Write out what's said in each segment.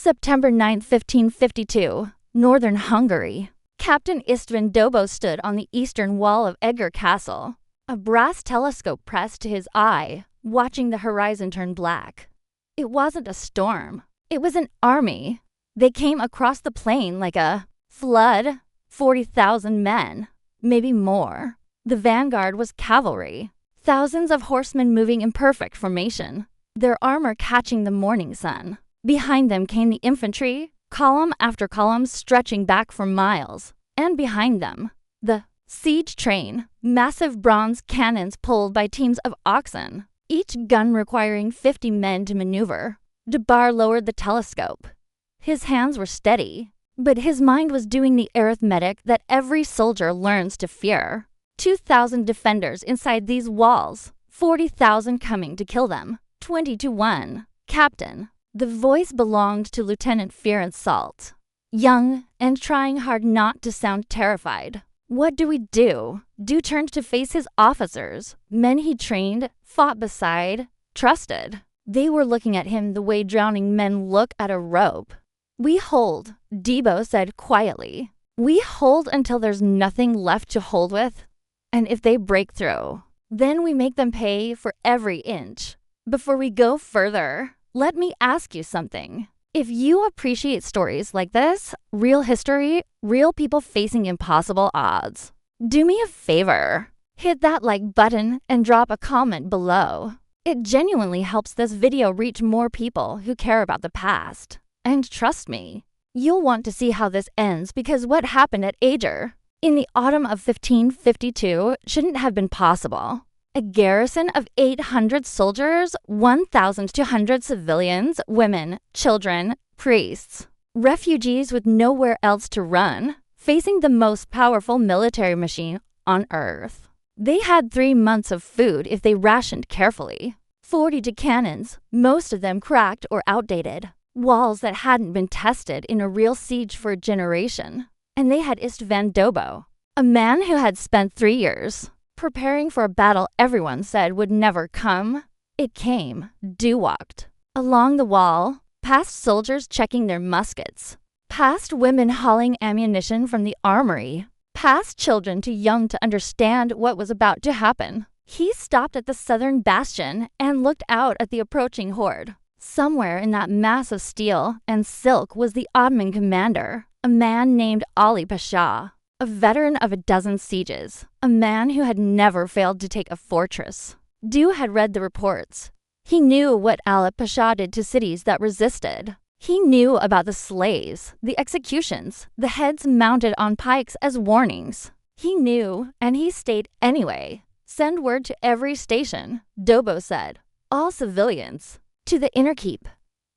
September 9, 1552, northern Hungary. Captain István Dobó stood on the eastern wall of Eger Castle, a brass telescope pressed to his eye, watching the horizon turn black. It wasn't a storm. It was an army. They came across the plain like a flood, 40,000 men, maybe more. The vanguard was cavalry, thousands of horsemen moving in perfect formation, their armor catching the morning sun. Behind them came the infantry, column after column stretching back for miles. And behind them, the siege train, massive bronze cannons pulled by teams of oxen, each gun requiring 50 men to maneuver. Dobó lowered the telescope. His hands were steady, but his mind was doing the arithmetic that every soldier learns to fear. 2,000 defenders inside these walls, 40,000 coming to kill them, 20 to 1. Captain. The voice belonged to Lieutenant Fear and Salt, young and trying hard not to sound terrified. What do we do? Do turned to face his officers, men he trained, fought beside, trusted. They were looking at him the way drowning men look at a rope. We hold, Dobó said quietly. We hold until there's nothing left to hold with. And if they break through, then we make them pay for every inch. Before we go further, let me ask you something. If you appreciate stories like this, real history, real people facing impossible odds, do me a favor. Hit that like button and drop a comment below. It genuinely helps this video reach more people who care about the past. And trust me, you'll want to see how this ends because what happened at Eger in the autumn of 1552 shouldn't have been possible. A garrison of 800 soldiers, 1,200 civilians, women, children, priests, refugees with nowhere else to run, facing the most powerful military machine on earth. They had 3 months of food if they rationed carefully. 40 cannons, most of them cracked or outdated. Walls that hadn't been tested in a real siege for a generation. And they had István Dobó, a man who had spent 3 years preparing for a battle everyone said would never come. It came. Dobó walked along the wall, past soldiers checking their muskets, past women hauling ammunition from the armory, past children too young to understand what was about to happen. He stopped at the southern bastion and looked out at the approaching horde. Somewhere in that mass of steel and silk was the Ottoman commander, a man named Ali Pasha. A veteran of a dozen sieges, a man who had never failed to take a fortress. Dobó had read the reports. He knew what Ali Pasha did to cities that resisted. He knew about the slayes, the executions, the heads mounted on pikes as warnings. He knew, and he stayed anyway. Send word to every station, Dobó said. All civilians, to the inner keep.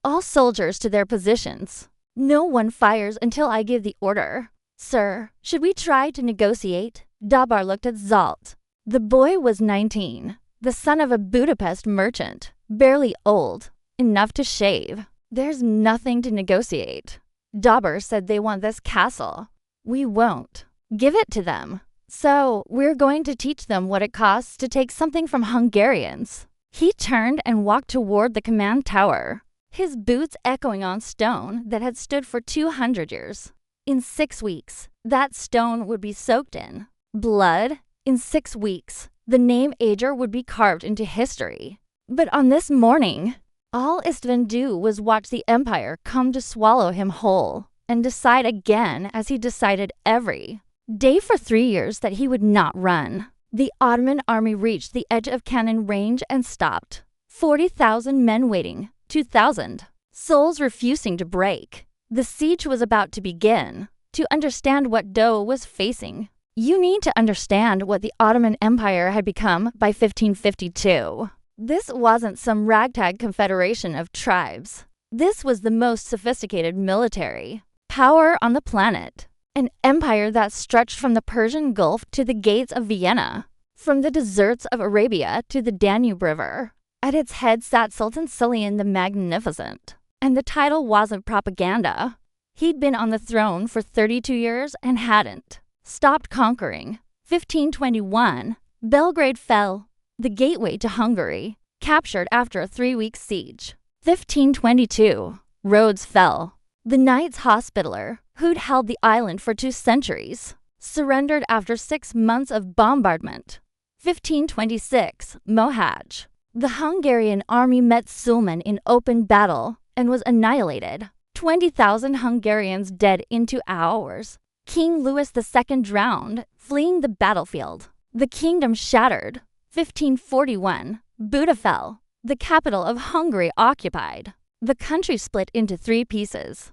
All soldiers to their positions. No one fires until I give the order. Sir, should we try to negotiate? Dobó looked at Zalt. The boy was 19, the son of a Budapest merchant, barely old, enough to shave. There's nothing to negotiate. Dobó said they want this castle. We won't. Give it to them. So, we're going to teach them what it costs to take something from Hungarians. He turned and walked toward the command tower, his boots echoing on stone that had stood for 200 years. In 6 weeks, that stone would be soaked in blood. In 6 weeks, the name Eger would be carved into history. But on this morning, all István did was watch the empire come to swallow him whole and decide again as he decided every day for 3 years that he would not run. The Ottoman army reached the edge of cannon range and stopped. 40,000 men waiting, 2,000 souls refusing to break. The siege was about to begin. To understand what Dobó was facing, you need to understand what the Ottoman Empire had become by 1552. This wasn't some ragtag confederation of tribes. This was the most sophisticated military power on the planet. An empire that stretched from the Persian Gulf to the gates of Vienna, from the deserts of Arabia to the Danube River. At its head sat Sultan Suleiman the Magnificent. And the title wasn't propaganda. He'd been on the throne for 32 years and hadn't stopped conquering. 1521, Belgrade fell, the gateway to Hungary, captured after a 3-week siege. 1522, Rhodes fell, The Knights Hospitaller, who'd held the island for 2 centuries, surrendered after 6 months of bombardment. 1526, Mohács. The Hungarian army met Szulman in open battle and was annihilated. 20,000 Hungarians dead in 2 hours. King Louis II drowned, fleeing the battlefield. The kingdom shattered. 1541, Buda fell. The capital of Hungary occupied. The country split into 3 pieces.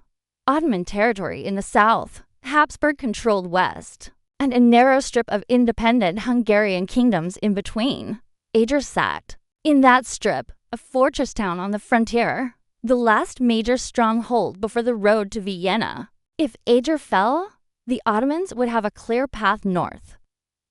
Ottoman territory in the south, Habsburg-controlled west, and a narrow strip of independent Hungarian kingdoms in between. Eger sat. In that strip, a fortress town on the frontier, the last major stronghold before the road to Vienna. If Eger fell, the Ottomans would have a clear path north.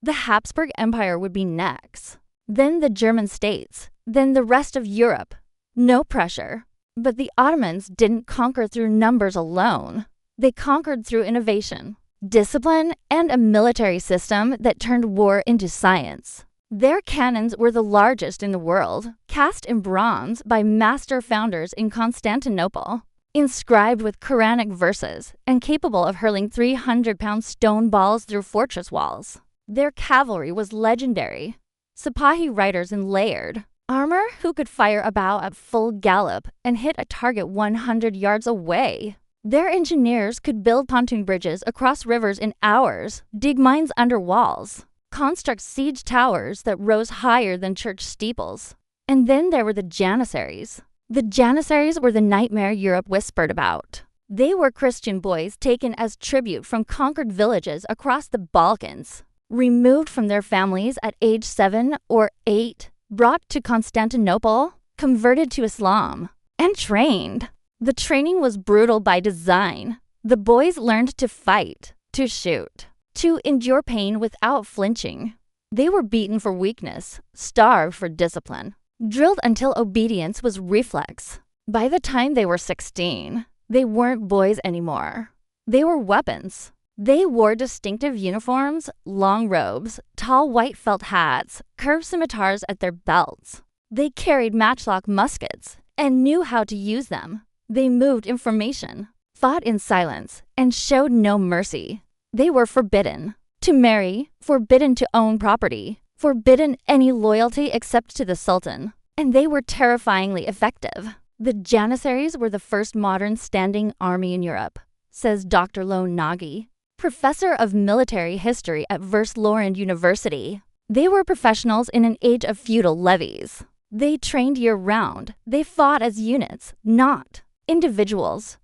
The Habsburg Empire would be next, then the German states, then the rest of Europe. No pressure. But the Ottomans didn't conquer through numbers alone. They conquered through innovation, discipline, and a military system that turned war into science. Their cannons were the largest in the world, cast in bronze by master founders in Constantinople, inscribed with Quranic verses, and capable of hurling 300-pound stone balls through fortress walls. Their cavalry was legendary. Sipahi riders in layered armor who could fire a bow at full gallop and hit a target 100 yards away. Their engineers could build pontoon bridges across rivers in hours, dig mines under walls, construct siege towers that rose higher than church steeples. And then there were the Janissaries. The Janissaries were the nightmare Europe whispered about. They were Christian boys taken as tribute from conquered villages across the Balkans, removed from their families at age 7 or 8, brought to Constantinople, converted to Islam, and trained. The training was brutal by design. The boys learned to fight, to shoot, to endure pain without flinching. They were beaten for weakness, starved for discipline, drilled until obedience was reflex. By the time they were 16, they weren't boys anymore. They were weapons. They wore distinctive uniforms, long robes, tall white felt hats, curved scimitars at their belts. They carried matchlock muskets and knew how to use them. They moved in formation, fought in silence, and showed no mercy. They were forbidden to marry, forbidden to own property, forbidden any loyalty except to the Sultan. And they were terrifyingly effective. The Janissaries were the first modern standing army in Europe, says Dr. Lone Nagy, professor of military history at Vers-Laurent University. They were professionals in an age of feudal levies. They trained year-round. They fought as units, not individuals.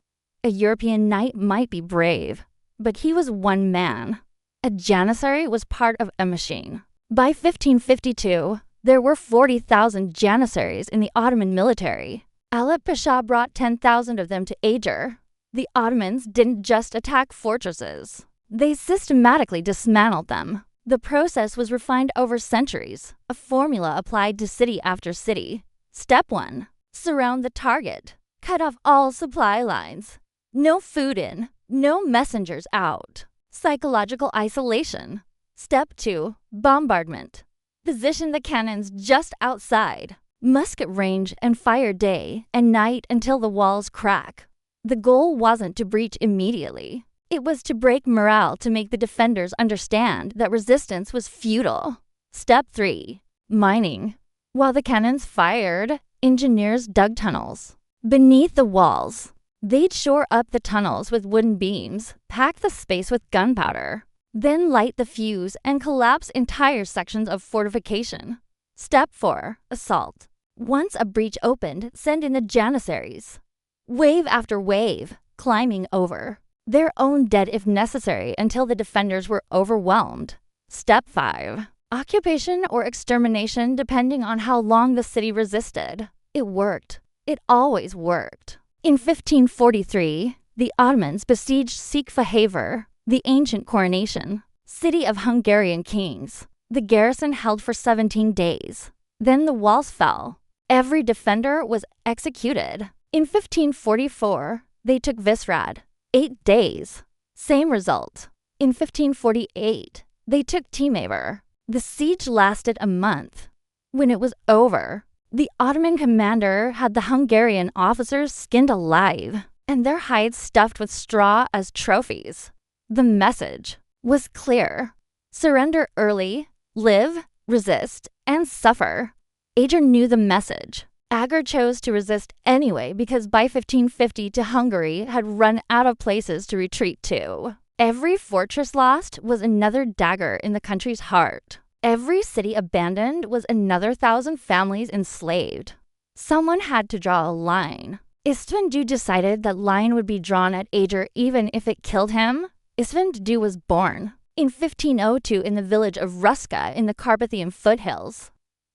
A European knight might be brave, but he was one man. A Janissary was part of a machine. By 1552, there were 40,000 Janissaries in the Ottoman military. Alep Pasha brought 10,000 of them to Eger. The Ottomans didn't just attack fortresses. They systematically dismantled them. The process was refined over centuries, a formula applied to city after city. Step 1. Surround the target. Cut off all supply lines. No food in, no messengers out. Psychological isolation. Step 2. Bombardment. Position the cannons just outside. Musket range and fire day and night until the walls crack. The goal wasn't to breach immediately. It was to break morale to make the defenders understand that resistance was futile. Step 3. Mining. While the cannons fired, engineers dug tunnels beneath the walls. They'd shore up the tunnels with wooden beams, pack the space with gunpowder, then light the fuse and collapse entire sections of fortification. Step 4. Assault. Once a breach opened, send in the Janissaries. Wave after wave, climbing over. Their own dead if necessary until the defenders were overwhelmed. Step 5. Occupation or extermination depending on how long the city resisted. It worked. It always worked. In 1543, the Ottomans besieged Siege of Eger, the ancient coronation, city of Hungarian kings. The garrison held for 17 days. Then the walls fell. Every defender was executed. In 1544, they took Vishrad. 8 days. Same result. In 1548, they took Tímavir. The siege lasted a month. When it was over, the Ottoman commander had the Hungarian officers skinned alive and their hides stuffed with straw as trophies. The message was clear: surrender early, live, resist, and suffer. Eger knew the message. Eger chose to resist anyway because by 1550 Hungary had run out of places to retreat to. Every fortress lost was another dagger in the country's heart. Every city abandoned was another 1,000 families enslaved. Someone had to draw a line. István Dobó decided that line would be drawn at Eger even if it killed him. István Dobó was born in 1502 in the village of Ruska in the Carpathian foothills.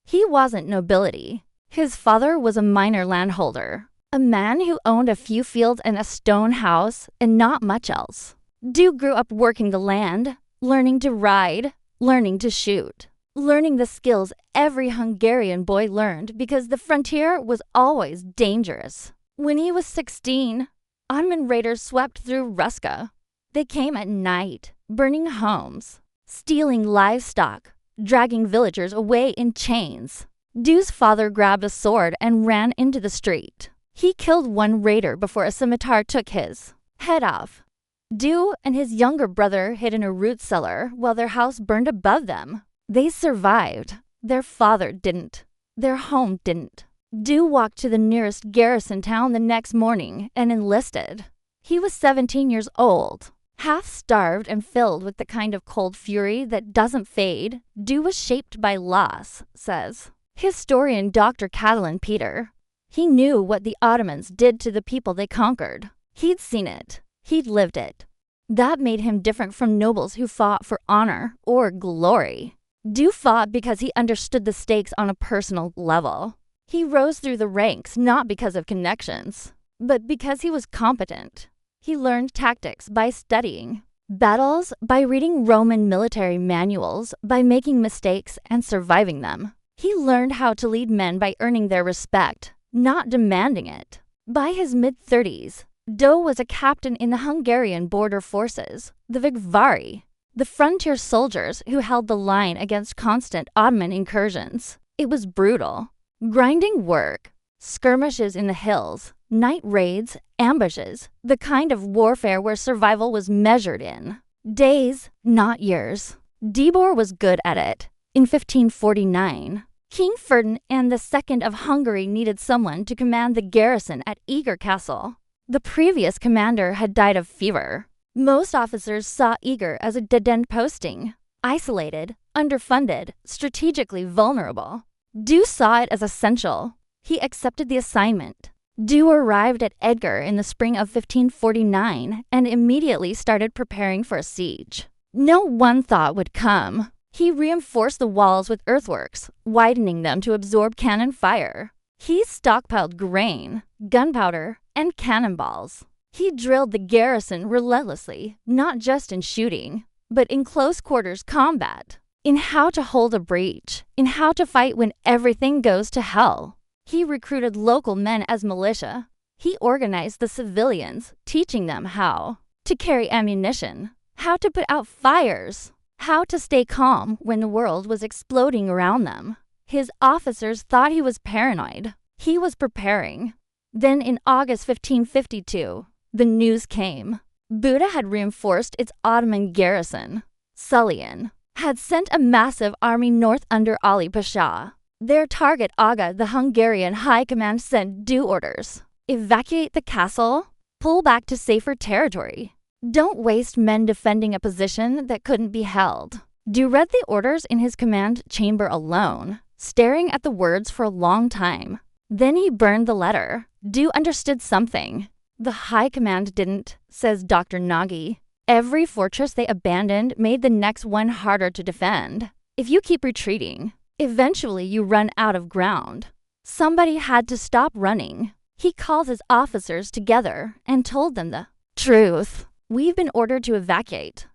He wasn't nobility. His father was a minor landholder, a man who owned a few fields and a stone house and not much else. Dobó grew up working the land, learning to ride, learning to shoot, learning the skills every Hungarian boy learned because the frontier was always dangerous. When he was 16, Ottoman raiders swept through Ruska. They came at night, burning homes, stealing livestock, dragging villagers away in chains. Dobó's father grabbed a sword and ran into the street. He killed one raider before a scimitar took his head off. Dobó and his younger brother hid in a root cellar while their house burned above them. They survived. Their father didn't. Their home didn't. Dobó walked to the nearest garrison town the next morning and enlisted. He was 17 years old. Half-starved and filled with the kind of cold fury that doesn't fade, Dobó was shaped by loss, says historian Dr. Catalin Peter. He knew what the Ottomans did to the people they conquered. He'd seen it. He'd lived it. That made him different from nobles who fought for honor or glory. Dobó fought because he understood the stakes on a personal level. He rose through the ranks not because of connections, but because he was competent. He learned tactics by studying, battles by reading Roman military manuals, by making mistakes and surviving them. He learned how to lead men by earning their respect, not demanding it. By his mid-30s, Dobó was a captain in the Hungarian border forces, the Vigvári, the frontier soldiers who held the line against constant Ottoman incursions. It was brutal. Grinding work, skirmishes in the hills, night raids, ambushes, the kind of warfare where survival was measured in days, not years. Dobó was good at it. In 1549, King Ferdinand II of Hungary needed someone to command the garrison at Eger Castle. The previous commander had died of fever. Most officers saw Eger as a dead-end posting, isolated, underfunded, strategically vulnerable. Dobó saw it as essential. He accepted the assignment. Dobó arrived at Eger in the spring of 1549 and immediately started preparing for a siege. No one thought would come. He reinforced the walls with earthworks, widening them to absorb cannon fire. He stockpiled grain, gunpowder, and cannonballs. He drilled the garrison relentlessly, not just in shooting, but in close quarters combat, in how to hold a breach, in how to fight when everything goes to hell. He recruited local men as militia. He organized the civilians, teaching them how to carry ammunition, how to put out fires, how to stay calm when the world was exploding around them. His officers thought he was paranoid. He was preparing. Then in August 1552, the news came. Buda had reinforced its Ottoman garrison. Sulian had sent a massive army north under Ali Pasha. Their target Aga, the Hungarian high command, sent due orders. Evacuate the castle, pull back to safer territory. Don't waste men defending a position that couldn't be held. Dobó read the orders in his command chamber alone, staring at the words for a long time. Then he burned the letter. Dobó understood something. The high command didn't, says Dr. Nagy. Every fortress they abandoned made the next one harder to defend. If you keep retreating, eventually you run out of ground. Somebody had to stop running. He called his officers together and told them the truth. We've been ordered to evacuate.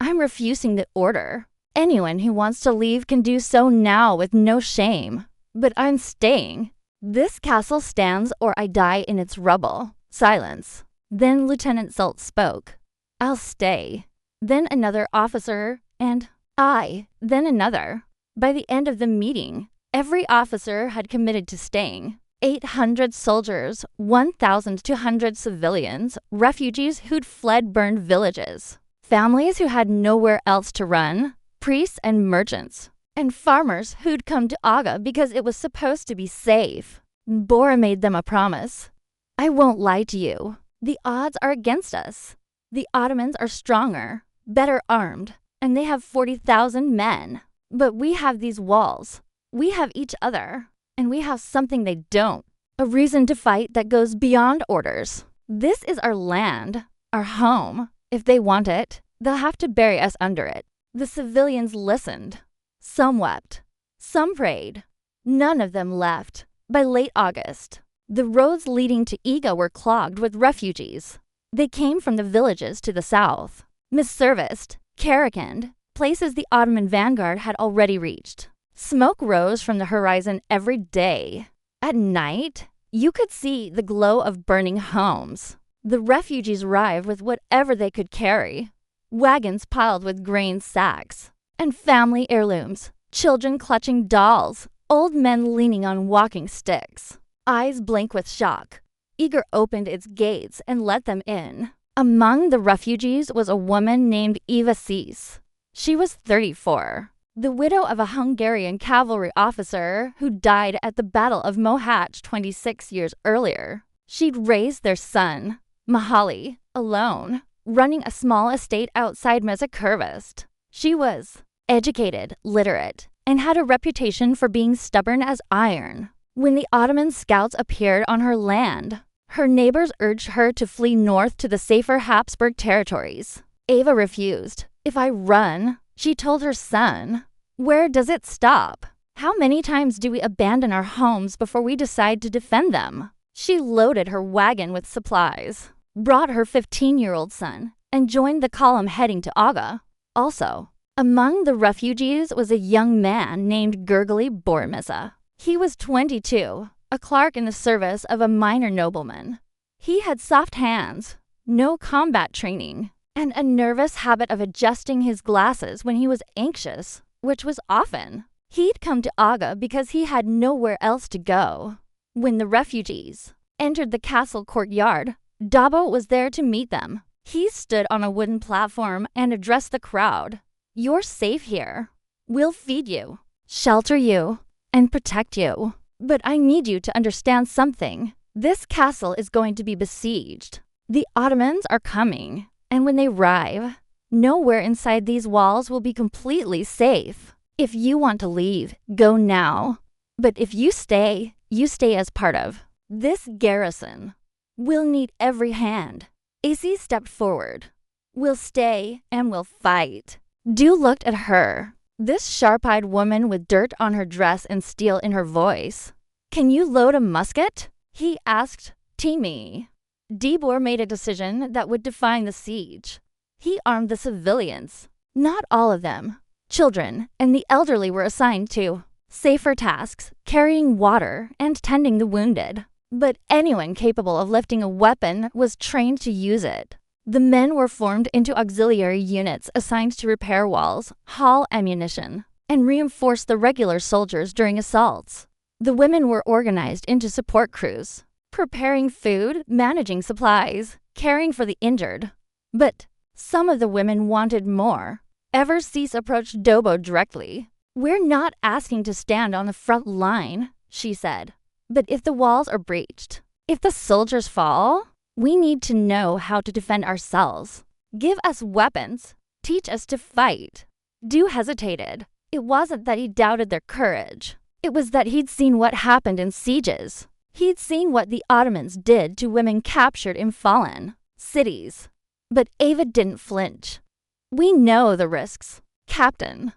I'm refusing the order. Anyone who wants to leave can do so now with no shame. But I'm staying. This castle stands or I die in its rubble. Silence. Then Lieutenant Zult spoke. I'll stay. Then another officer, and I, then another. By the end of the meeting, every officer had committed to staying. 800 soldiers, 1,200 civilians, refugees who'd fled burned villages, families who had nowhere else to run, priests and merchants, and farmers who'd come to Aga because it was supposed to be safe. Bora made them a promise. I won't lie to you. The odds are against us. The Ottomans are stronger, better armed, and they have 40,000 men. But we have these walls. We have each other. And we have something they don't. A reason to fight that goes beyond orders. This is our land, our home. If they want it, they'll have to bury us under it. The civilians listened. Some wept. Some prayed. None of them left. By late August, the roads leading to Iga were clogged with refugees. They came from the villages to the south, misserviced, Karakind, places the Ottoman vanguard had already reached. Smoke rose from the horizon every day. At night, you could see the glow of burning homes. The refugees arrived with whatever they could carry. Wagons piled with grain sacks, and family heirlooms, children clutching dolls, old men leaning on walking sticks, eyes blank with shock. Eger opened its gates and let them in. Among the refugees was a woman named Eva Sis. She was 34. The widow of a Hungarian cavalry officer who died at the Battle of Mohács 26 years earlier. She'd raised their son, Mihaly, alone, running a small estate outside Mezőkövesd. She was educated, literate, and had a reputation for being stubborn as iron. When the Ottoman scouts appeared on her land, her neighbors urged her to flee north to the safer Habsburg territories. Eva refused. If I run, she told her son, where does it stop? How many times do we abandon our homes before we decide to defend them? She loaded her wagon with supplies, brought her 15-year-old son, and joined the column heading to Aga. Also, among the refugees was a young man named Gergely Boromisa. He was 22, a clerk in the service of a minor nobleman. He had soft hands, no combat training, and a nervous habit of adjusting his glasses when he was anxious, which was often. He'd come to Aga because he had nowhere else to go. When the refugees entered the castle courtyard, Dobó was there to meet them. He stood on a wooden platform and addressed the crowd. You're safe here. We'll feed you, shelter you, and protect you. But I need you to understand something. This castle is going to be besieged. The Ottomans are coming. And when they arrive, nowhere inside these walls will be completely safe. If you want to leave, go now. But if you stay as part of this garrison. We'll need every hand. Isi stepped forward. We'll stay and we'll fight. Du looked at her, this sharp-eyed woman with dirt on her dress and steel in her voice. Can you load a musket? He asked Timi. Dibor made a decision that would define the siege. He armed the civilians. Not all of them. Children and the elderly were assigned to safer tasks, carrying water and tending the wounded. But anyone capable of lifting a weapon was trained to use it. The men were formed into auxiliary units assigned to repair walls, haul ammunition, and reinforce the regular soldiers during assaults. The women were organized into support crews, preparing food, managing supplies, caring for the injured. But some of the women wanted more. Ever Sis approached Dobó directly. We're not asking to stand on the front line, she said. But if the walls are breached, if the soldiers fall, we need to know how to defend ourselves. Give us weapons. Teach us to fight. Du hesitated. It wasn't that he doubted their courage. It was that he'd seen what happened in sieges. He'd seen what the Ottomans did to women captured in fallen cities. But Ava didn't flinch. We know the risks, Captain.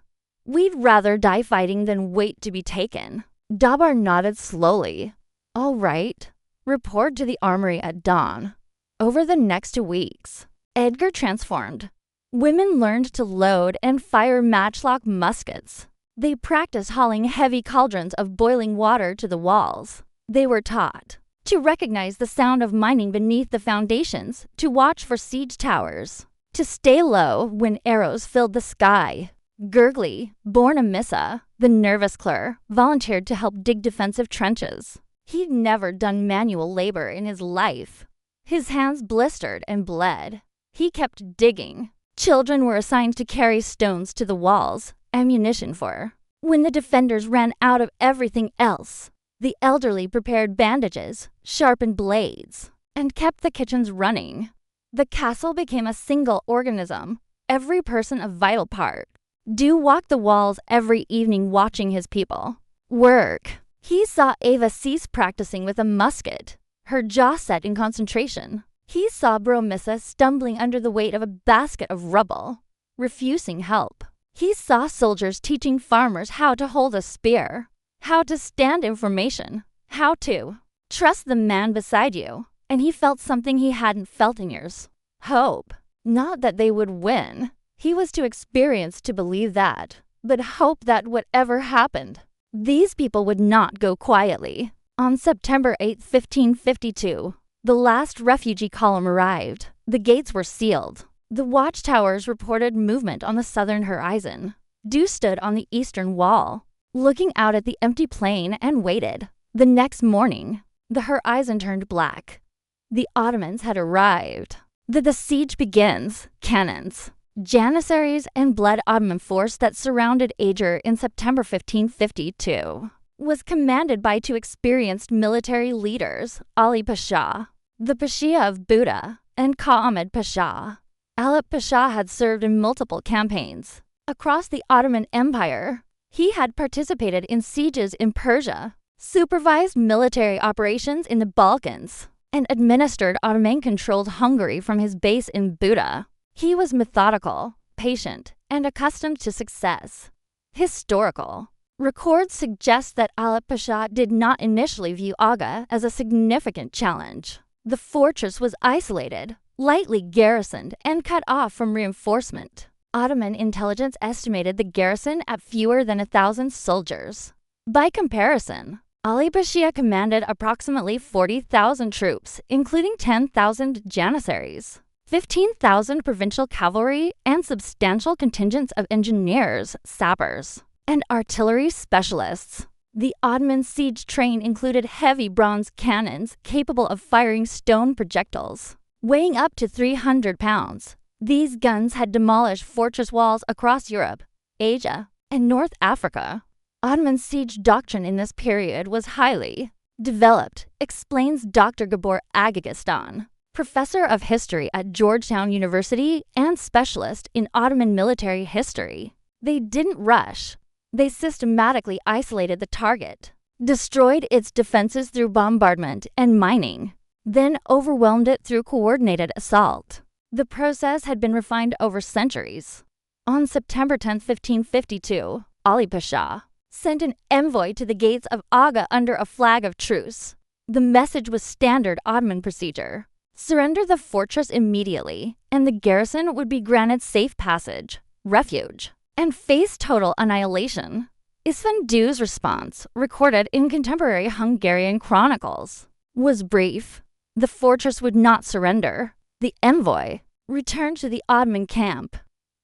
We'd rather die fighting than wait to be taken. Dabar nodded slowly. All right. Report to the armory at dawn. Over the next 2 weeks, Edgar transformed. Women learned to load and fire matchlock muskets. They practiced hauling heavy cauldrons of boiling water to the walls. They were taught to recognize the sound of mining beneath the foundations, to watch for siege towers, to stay low when arrows filled the sky. Gergely, born a Missa, the nervous clerk, volunteered to help dig defensive trenches. He'd never done manual labor in his life. His hands blistered and bled. He kept digging. Children were assigned to carry stones to the walls, ammunition for when the defenders ran out of everything else. The elderly prepared bandages, sharpened blades, and kept the kitchens running. The castle became a single organism, every person a vital part. Do walked the walls every evening watching his people work. He saw Ava cease practicing with a musket, her jaw set in concentration. He saw Bromissa stumbling under the weight of a basket of rubble, refusing help. He saw soldiers teaching farmers how to hold a spear, how to stand in formation, how to trust the man beside you. And he felt something he hadn't felt in years. Hope. Not that they would win. He was too experienced to believe that, but hope that whatever happened, these people would not go quietly. On September 8, 1552, the last refugee column arrived. The gates were sealed. The watchtowers reported movement on the southern horizon. Dew stood on the eastern wall, looking out at the empty plain, and waited. The next morning, the horizon turned black. The Ottomans had arrived. The siege begins. Cannons, janissaries, and blood Ottoman force that surrounded Eger in September 1552 was commanded by two experienced military leaders, Ali Pasha, the Pasha of Buda, and Ka Ahmed Pasha. Alip Pasha had served in multiple campaigns across the Ottoman Empire. He had participated in sieges in Persia, supervised military operations in the Balkans, and administered Ottoman-controlled Hungary from his base in Buda. He was methodical, patient, and accustomed to success. Historical. Records suggest that Alip Pasha did not initially view Aga as a significant challenge. The fortress was isolated, lightly garrisoned, and cut off from reinforcement. Ottoman intelligence estimated the garrison at fewer than 1,000 soldiers. By comparison, Ali Pasha commanded approximately 40,000 troops, including 10,000 janissaries, 15,000 provincial cavalry, and substantial contingents of engineers, sappers, and artillery specialists. The Ottoman siege train included heavy bronze cannons capable of firing stone projectiles, weighing up to 300 pounds. These guns had demolished fortress walls across Europe, Asia, and North Africa. Ottoman siege doctrine in this period was highly developed, explains Dr. Gabor Agagistan, professor of history at Georgetown University and specialist in Ottoman military history. They didn't rush. They systematically isolated the target, destroyed its defenses through bombardment and mining, then overwhelmed it through coordinated assault. The process had been refined over centuries. On September 10, 1552, Ali Pasha sent an envoy to the gates of Aga under a flag of truce. The message was standard Ottoman procedure. Surrender the fortress immediately, and the garrison would be granted safe passage, refuge, and face total annihilation. István Dobó's response, recorded in contemporary Hungarian chronicles, was brief. The fortress would not surrender. The envoy returned to the Ottoman camp.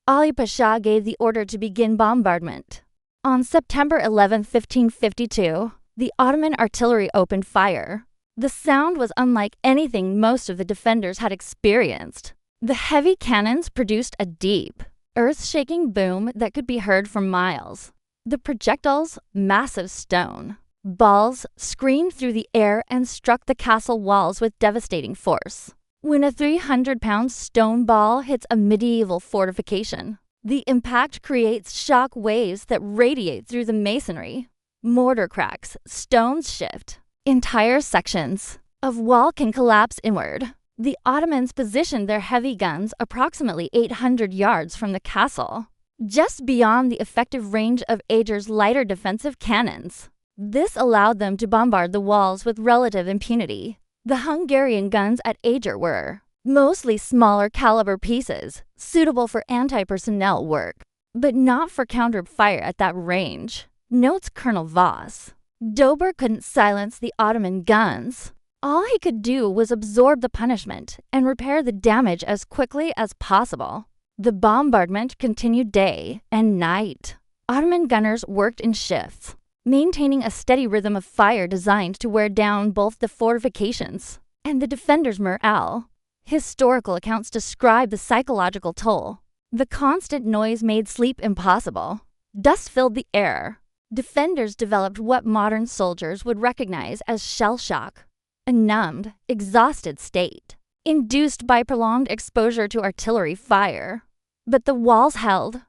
Ali Pasha gave the order to begin bombardment. On September 11, 1552, the Ottoman artillery opened fire. The sound was unlike anything most of the defenders had experienced. The heavy cannons produced a deep, earth-shaking boom that could be heard for miles. The projectiles, massive stone balls, screamed through the air and struck the castle walls with devastating force. When a 300-pound stone ball hits a medieval fortification, the impact creates shock waves that radiate through the masonry. Mortar cracks, stones shift. Entire sections of wall can collapse inward. The Ottomans positioned their heavy guns approximately 800 yards from the castle, just beyond the effective range of Eger's lighter defensive cannons. This allowed them to bombard the walls with relative impunity. The Hungarian guns at Eger were mostly smaller caliber pieces, suitable for anti-personnel work, but not for counter fire at that range, notes Colonel Voss. Dobó couldn't silence the Ottoman guns. All he could do was absorb the punishment and repair the damage as quickly as possible. The bombardment continued day and night. Ottoman gunners worked in shifts, maintaining a steady rhythm of fire designed to wear down both the fortifications and the defenders' morale. Historical accounts describe the psychological toll. The constant noise made sleep impossible. Dust filled the air. Defenders developed what modern soldiers would recognize as shell shock, a numbed, exhausted state, induced by prolonged exposure to artillery fire. But the walls held.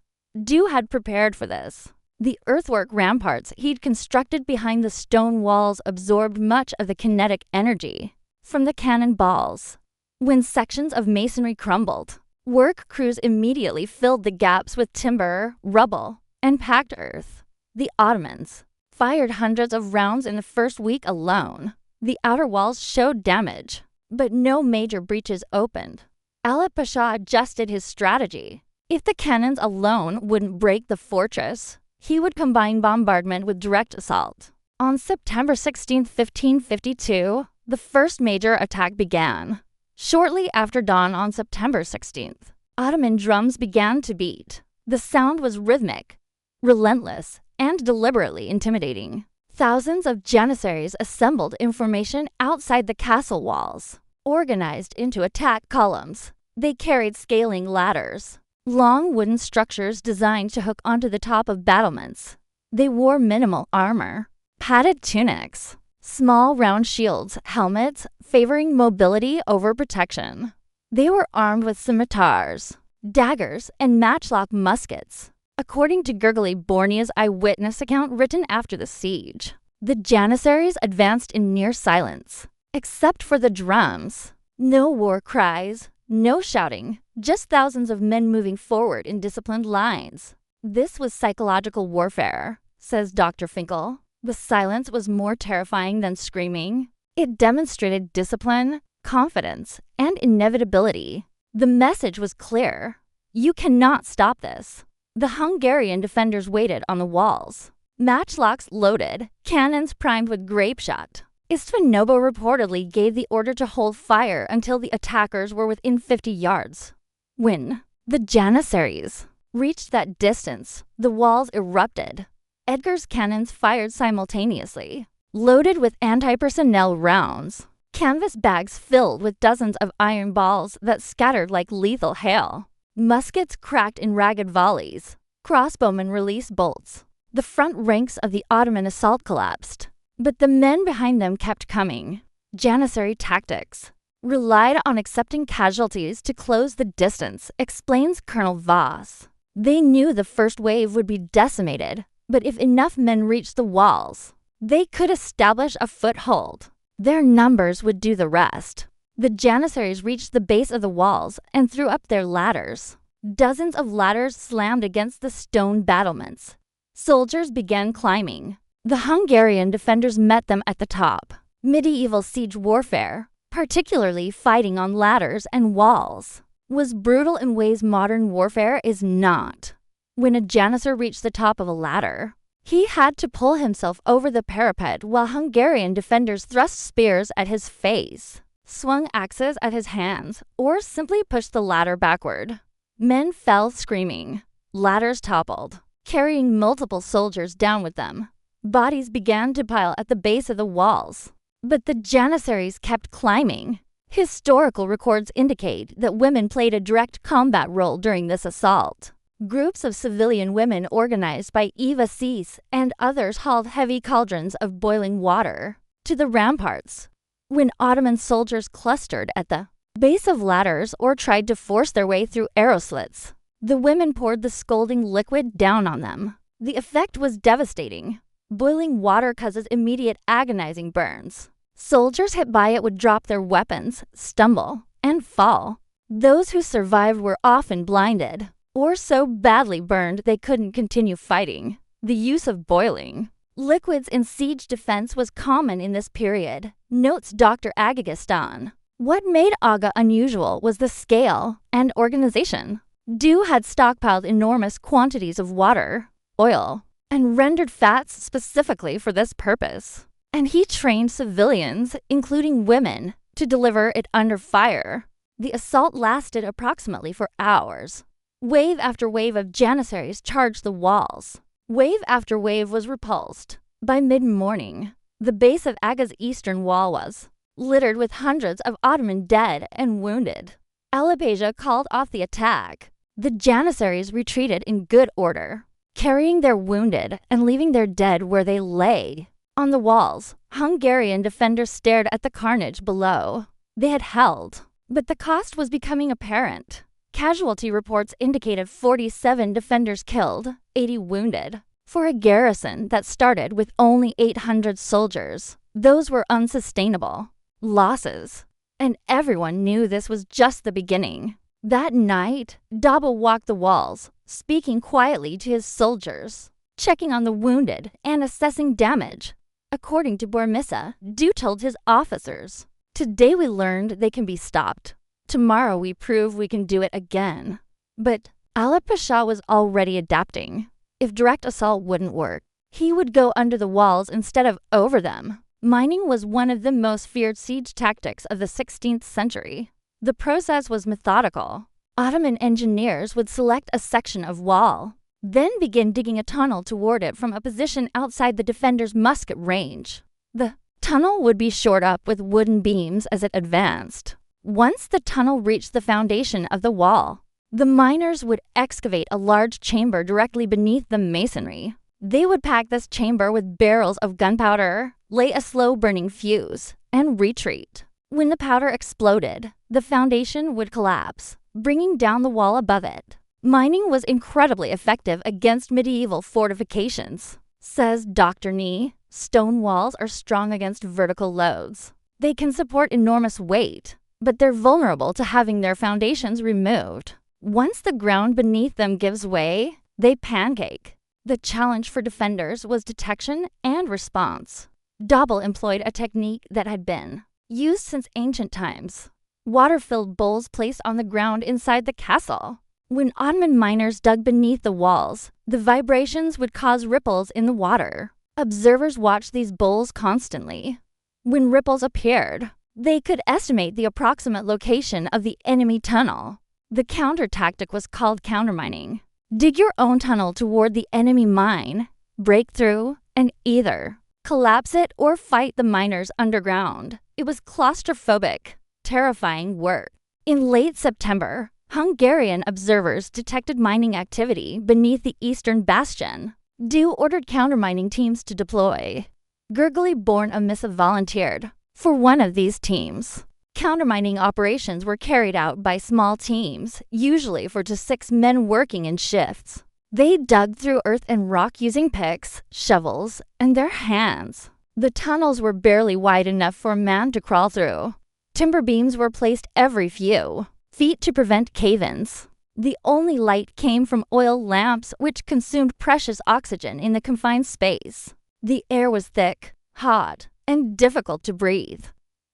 Dew had prepared for this. The earthwork ramparts he'd constructed behind the stone walls absorbed much of the kinetic energy from the cannon balls. When sections of masonry crumbled, work crews immediately filled the gaps with timber, rubble, and packed earth. The Ottomans fired hundreds of rounds in the first week alone. The outer walls showed damage, but no major breaches opened. Ali Pasha adjusted his strategy. If the cannons alone wouldn't break the fortress, he would combine bombardment with direct assault. On September 16, 1552, the first major attack began. Shortly after dawn on September 16th, Ottoman drums began to beat. The sound was rhythmic, relentless, and deliberately intimidating. Thousands of Janissaries assembled in formation outside the castle walls, organized into attack columns. They carried scaling ladders, long wooden structures designed to hook onto the top of battlements. They wore minimal armor, padded tunics, small round shields, helmets, favoring mobility over protection. They were armed with scimitars, daggers, and matchlock muskets. According to Gergely Bornea's eyewitness account written after the siege, the Janissaries advanced in near silence, except for the drums. No war cries, no shouting, just thousands of men moving forward in disciplined lines. This was psychological warfare, says Dr. Finkel. The silence was more terrifying than screaming. It demonstrated discipline, confidence, and inevitability. The message was clear. You cannot stop this. The Hungarian defenders waited on the walls, matchlocks loaded, cannons primed with grape shot. István Dobó reportedly gave the order to hold fire until the attackers were within 50 yards. When the Janissaries reached that distance, the walls erupted. Edgar's cannons fired simultaneously, loaded with anti-personnel rounds, canvas bags filled with dozens of iron balls that scattered like lethal hail. Muskets cracked in ragged volleys. Crossbowmen released bolts. The front ranks of the Ottoman assault collapsed, but the men behind them kept coming. Janissary tactics relied on accepting casualties to close the distance, explains Colonel Voss. They knew the first wave would be decimated, but if enough men reached the walls, they could establish a foothold. Their numbers would do the rest. The Janissaries reached the base of the walls and threw up their ladders. Dozens of ladders slammed against the stone battlements. Soldiers began climbing. The Hungarian defenders met them at the top. Medieval siege warfare, particularly fighting on ladders and walls, was brutal in ways modern warfare is not. When a Janissar reached the top of a ladder, he had to pull himself over the parapet while Hungarian defenders thrust spears at his face, swung axes at his hands, or simply pushed the ladder backward. Men fell screaming. Ladders toppled, carrying multiple soldiers down with them. Bodies began to pile at the base of the walls. But the Janissaries kept climbing. Historical records indicate that women played a direct combat role during this assault. Groups of civilian women organized by Eva Cease and others hauled heavy cauldrons of boiling water to the ramparts. When Ottoman soldiers clustered at the base of ladders or tried to force their way through arrow slits, the women poured the scalding liquid down on them. The effect was devastating. Boiling water causes immediate agonizing burns. Soldiers hit by it would drop their weapons, stumble, and fall. Those who survived were often blinded, or so badly burned they couldn't continue fighting. The use of boiling liquids in siege defense was common in this period, notes Dr. Agagistan. What made Aga unusual was the scale and organization. Dew had stockpiled enormous quantities of water, oil, and rendered fats specifically for this purpose. And he trained civilians, including women, to deliver it under fire. The assault lasted approximately for hours. Wave after wave of Janissaries charged the walls. Wave after wave was repulsed. By mid-morning, the base of Eger's eastern wall was littered with hundreds of Ottoman dead and wounded. Alipasia called off the attack. The Janissaries retreated in good order, carrying their wounded and leaving their dead where they lay. On the walls, Hungarian defenders stared at the carnage below. They had held, but the cost was becoming apparent. Casualty reports indicated 47 defenders killed, 80 wounded. For a garrison that started with only 800 soldiers, those were unsustainable losses, and everyone knew this was just the beginning. That night, Dobó walked the walls, speaking quietly to his soldiers, checking on the wounded and assessing damage. According to Bormissa, Dobó told his officers, "Today we learned they can be stopped. Tomorrow we prove we can do it again." But Ali Pasha was already adapting. If direct assault wouldn't work, he would go under the walls instead of over them. Mining was one of the most feared siege tactics of the 16th century. The process was methodical. Ottoman engineers would select a section of wall, then begin digging a tunnel toward it from a position outside the defender's musket range. The tunnel would be shored up with wooden beams as it advanced. Once the tunnel reached the foundation of the wall, the miners would excavate a large chamber directly beneath the masonry. They would pack this chamber with barrels of gunpowder, lay a slow-burning fuse, and retreat. When the powder exploded, the foundation would collapse, bringing down the wall above it. Mining was incredibly effective against medieval fortifications. Says Dr. Nee, stone walls are strong against vertical loads. They can support enormous weight, but they're vulnerable to having their foundations removed. Once the ground beneath them gives way, they pancake. The challenge for defenders was detection and response. Dobó employed a technique that had been used since ancient times. Water-filled bowls placed on the ground inside the castle. When Ottoman miners dug beneath the walls, the vibrations would cause ripples in the water. Observers watched these bowls constantly. When ripples appeared, they could estimate the approximate location of the enemy tunnel. The counter tactic was called countermining. Dig your own tunnel toward the enemy mine, break through, and either collapse it or fight the miners underground. It was claustrophobic, terrifying work. In late September, Hungarian observers detected mining activity beneath the eastern bastion. Dobó ordered countermining teams to deploy. Grigoli Bormissa volunteered for one of these teams. Countermining operations were carried out by small teams, usually 4 to 6 men working in shifts. They dug through earth and rock using picks, shovels, and their hands. The tunnels were barely wide enough for a man to crawl through. Timber beams were placed every few feet to prevent cave-ins. The only light came from oil lamps, which consumed precious oxygen in the confined space. The air was thick, hot, and difficult to breathe.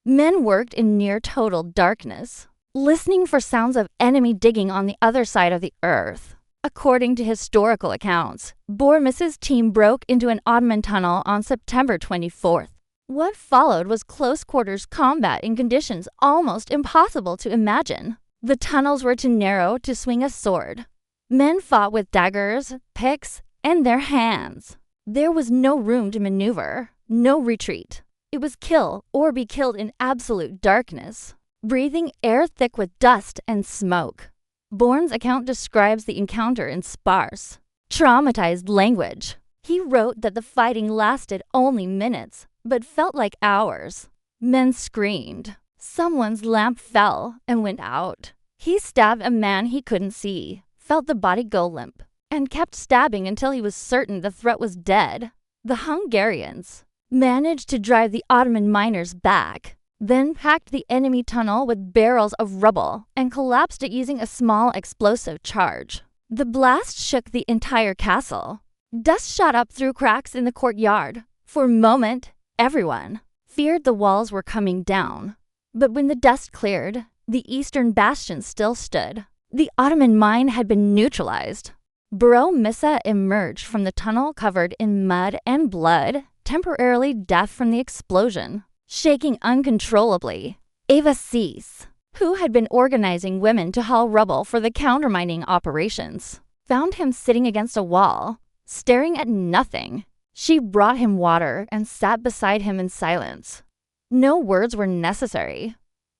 Men worked in near-total darkness, listening for sounds of enemy digging on the other side of the earth. According to historical accounts, Bormissa's team broke into an Ottoman tunnel on September 24th. What followed was close-quarters combat in conditions almost impossible to imagine. The tunnels were too narrow to swing a sword. Men fought with daggers, picks, and their hands. There was no room to maneuver, no retreat. It was kill or be killed in absolute darkness, breathing air thick with dust and smoke. Born's account describes the encounter in sparse, traumatized language. He wrote that the fighting lasted only minutes, but felt like hours. Men screamed. Someone's lamp fell and went out. He stabbed a man he couldn't see, felt the body go limp, and kept stabbing until he was certain the threat was dead. The Hungarians managed to drive the Ottoman miners back, then packed the enemy tunnel with barrels of rubble and collapsed it using a small explosive charge. The blast shook the entire castle. Dust shot up through cracks in the courtyard. For a moment, everyone feared the walls were coming down. But when the dust cleared, the eastern bastion still stood. The Ottoman mine had been neutralized. Bormissa emerged from the tunnel covered in mud and blood, temporarily deaf from the explosion, shaking uncontrollably. Eva Cease, who had been organizing women to haul rubble for the countermining operations, found him sitting against a wall, staring at nothing. She brought him water and sat beside him in silence. No words were necessary.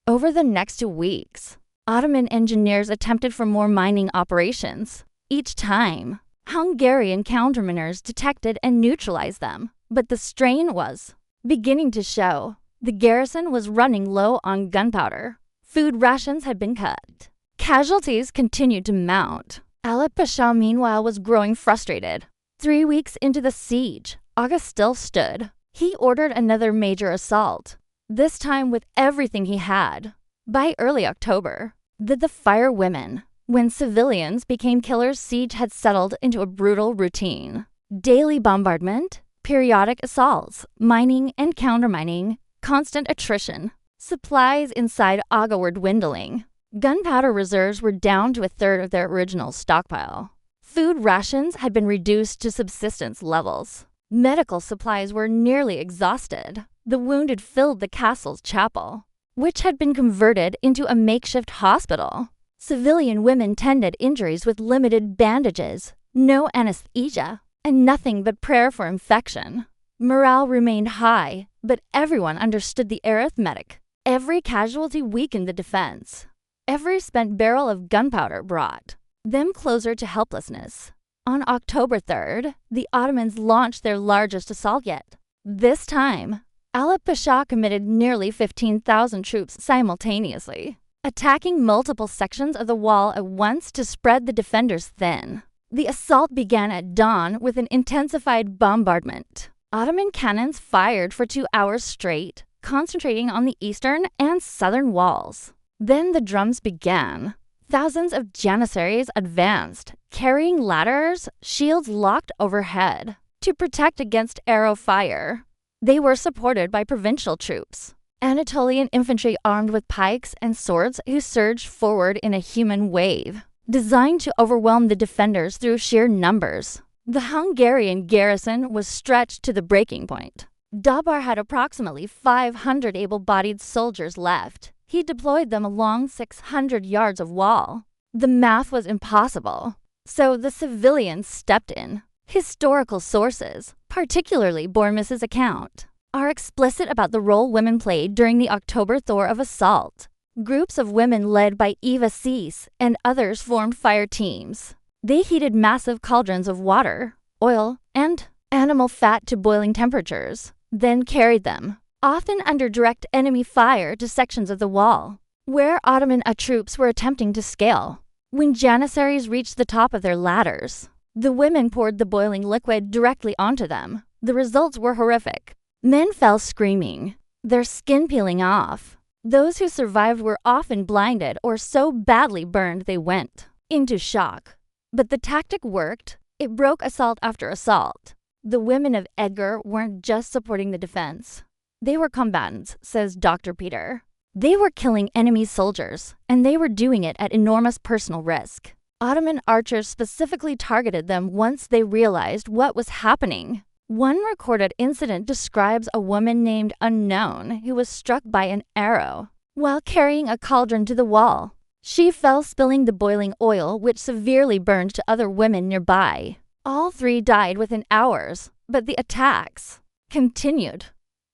Over the next 2 weeks, Ottoman engineers attempted for more mining operations. Each time, Hungarian counterminers detected and neutralized them, but the strain was beginning to show. The garrison was running low on gunpowder. Food rations had been cut. Casualties continued to mount. Alip Pasha, meanwhile, was growing frustrated. 3 weeks into the siege, Aga still stood. He ordered another major assault, this time with everything he had. By early October, the fire women. When civilians became killers, siege had settled into a brutal routine. Daily bombardment, periodic assaults, mining and countermining, constant attrition. Supplies inside Aga were dwindling. Gunpowder reserves were down to 1/3 of their original stockpile. Food rations had been reduced to subsistence levels. Medical supplies were nearly exhausted. The wounded filled the castle's chapel, which had been converted into a makeshift hospital. Civilian women tended injuries with limited bandages, no anesthesia, and nothing but prayer for infection. Morale remained high, but everyone understood the arithmetic. Every casualty weakened the defense. Every spent barrel of gunpowder brought them closer to helplessness. On October 3rd, the Ottomans launched their largest assault yet. This time, Alip Pasha committed nearly 15,000 troops simultaneously, attacking multiple sections of the wall at once to spread the defenders thin. The assault began at dawn with an intensified bombardment. Ottoman cannons fired for 2 hours straight, concentrating on the eastern and southern walls. Then the drums began. Thousands of janissaries advanced, carrying ladders, shields locked overhead, to protect against arrow fire. They were supported by provincial troops, Anatolian infantry armed with pikes and swords who surged forward in a human wave, designed to overwhelm the defenders through sheer numbers. The Hungarian garrison was stretched to the breaking point. Dobó had approximately 500 able-bodied soldiers left. He deployed them along 600 yards of wall. The math was impossible, so the civilians stepped in. Historical sources, particularly Bormis's account, are explicit about the role women played during the October Thor of assault. Groups of women led by Eva Cease and others formed fire teams. They heated massive cauldrons of water, oil, and animal fat to boiling temperatures, then carried them, often under direct enemy fire, to sections of the wall, where Ottoman troops were attempting to scale. When janissaries reached the top of their ladders, the women poured the boiling liquid directly onto them. The results were horrific. Men fell screaming, their skin peeling off. Those who survived were often blinded or so badly burned they went into shock. But the tactic worked. It broke assault after assault. The women of Eger weren't just supporting the defense. They were combatants, says Dr. Peter. They were killing enemy soldiers, and they were doing it at enormous personal risk. Ottoman archers specifically targeted them once they realized what was happening. One recorded incident describes a woman named Unknown who was struck by an arrow while carrying a cauldron to the wall. She fell, spilling the boiling oil, which severely burned to other women nearby. All 3 died within hours, but the attacks continued.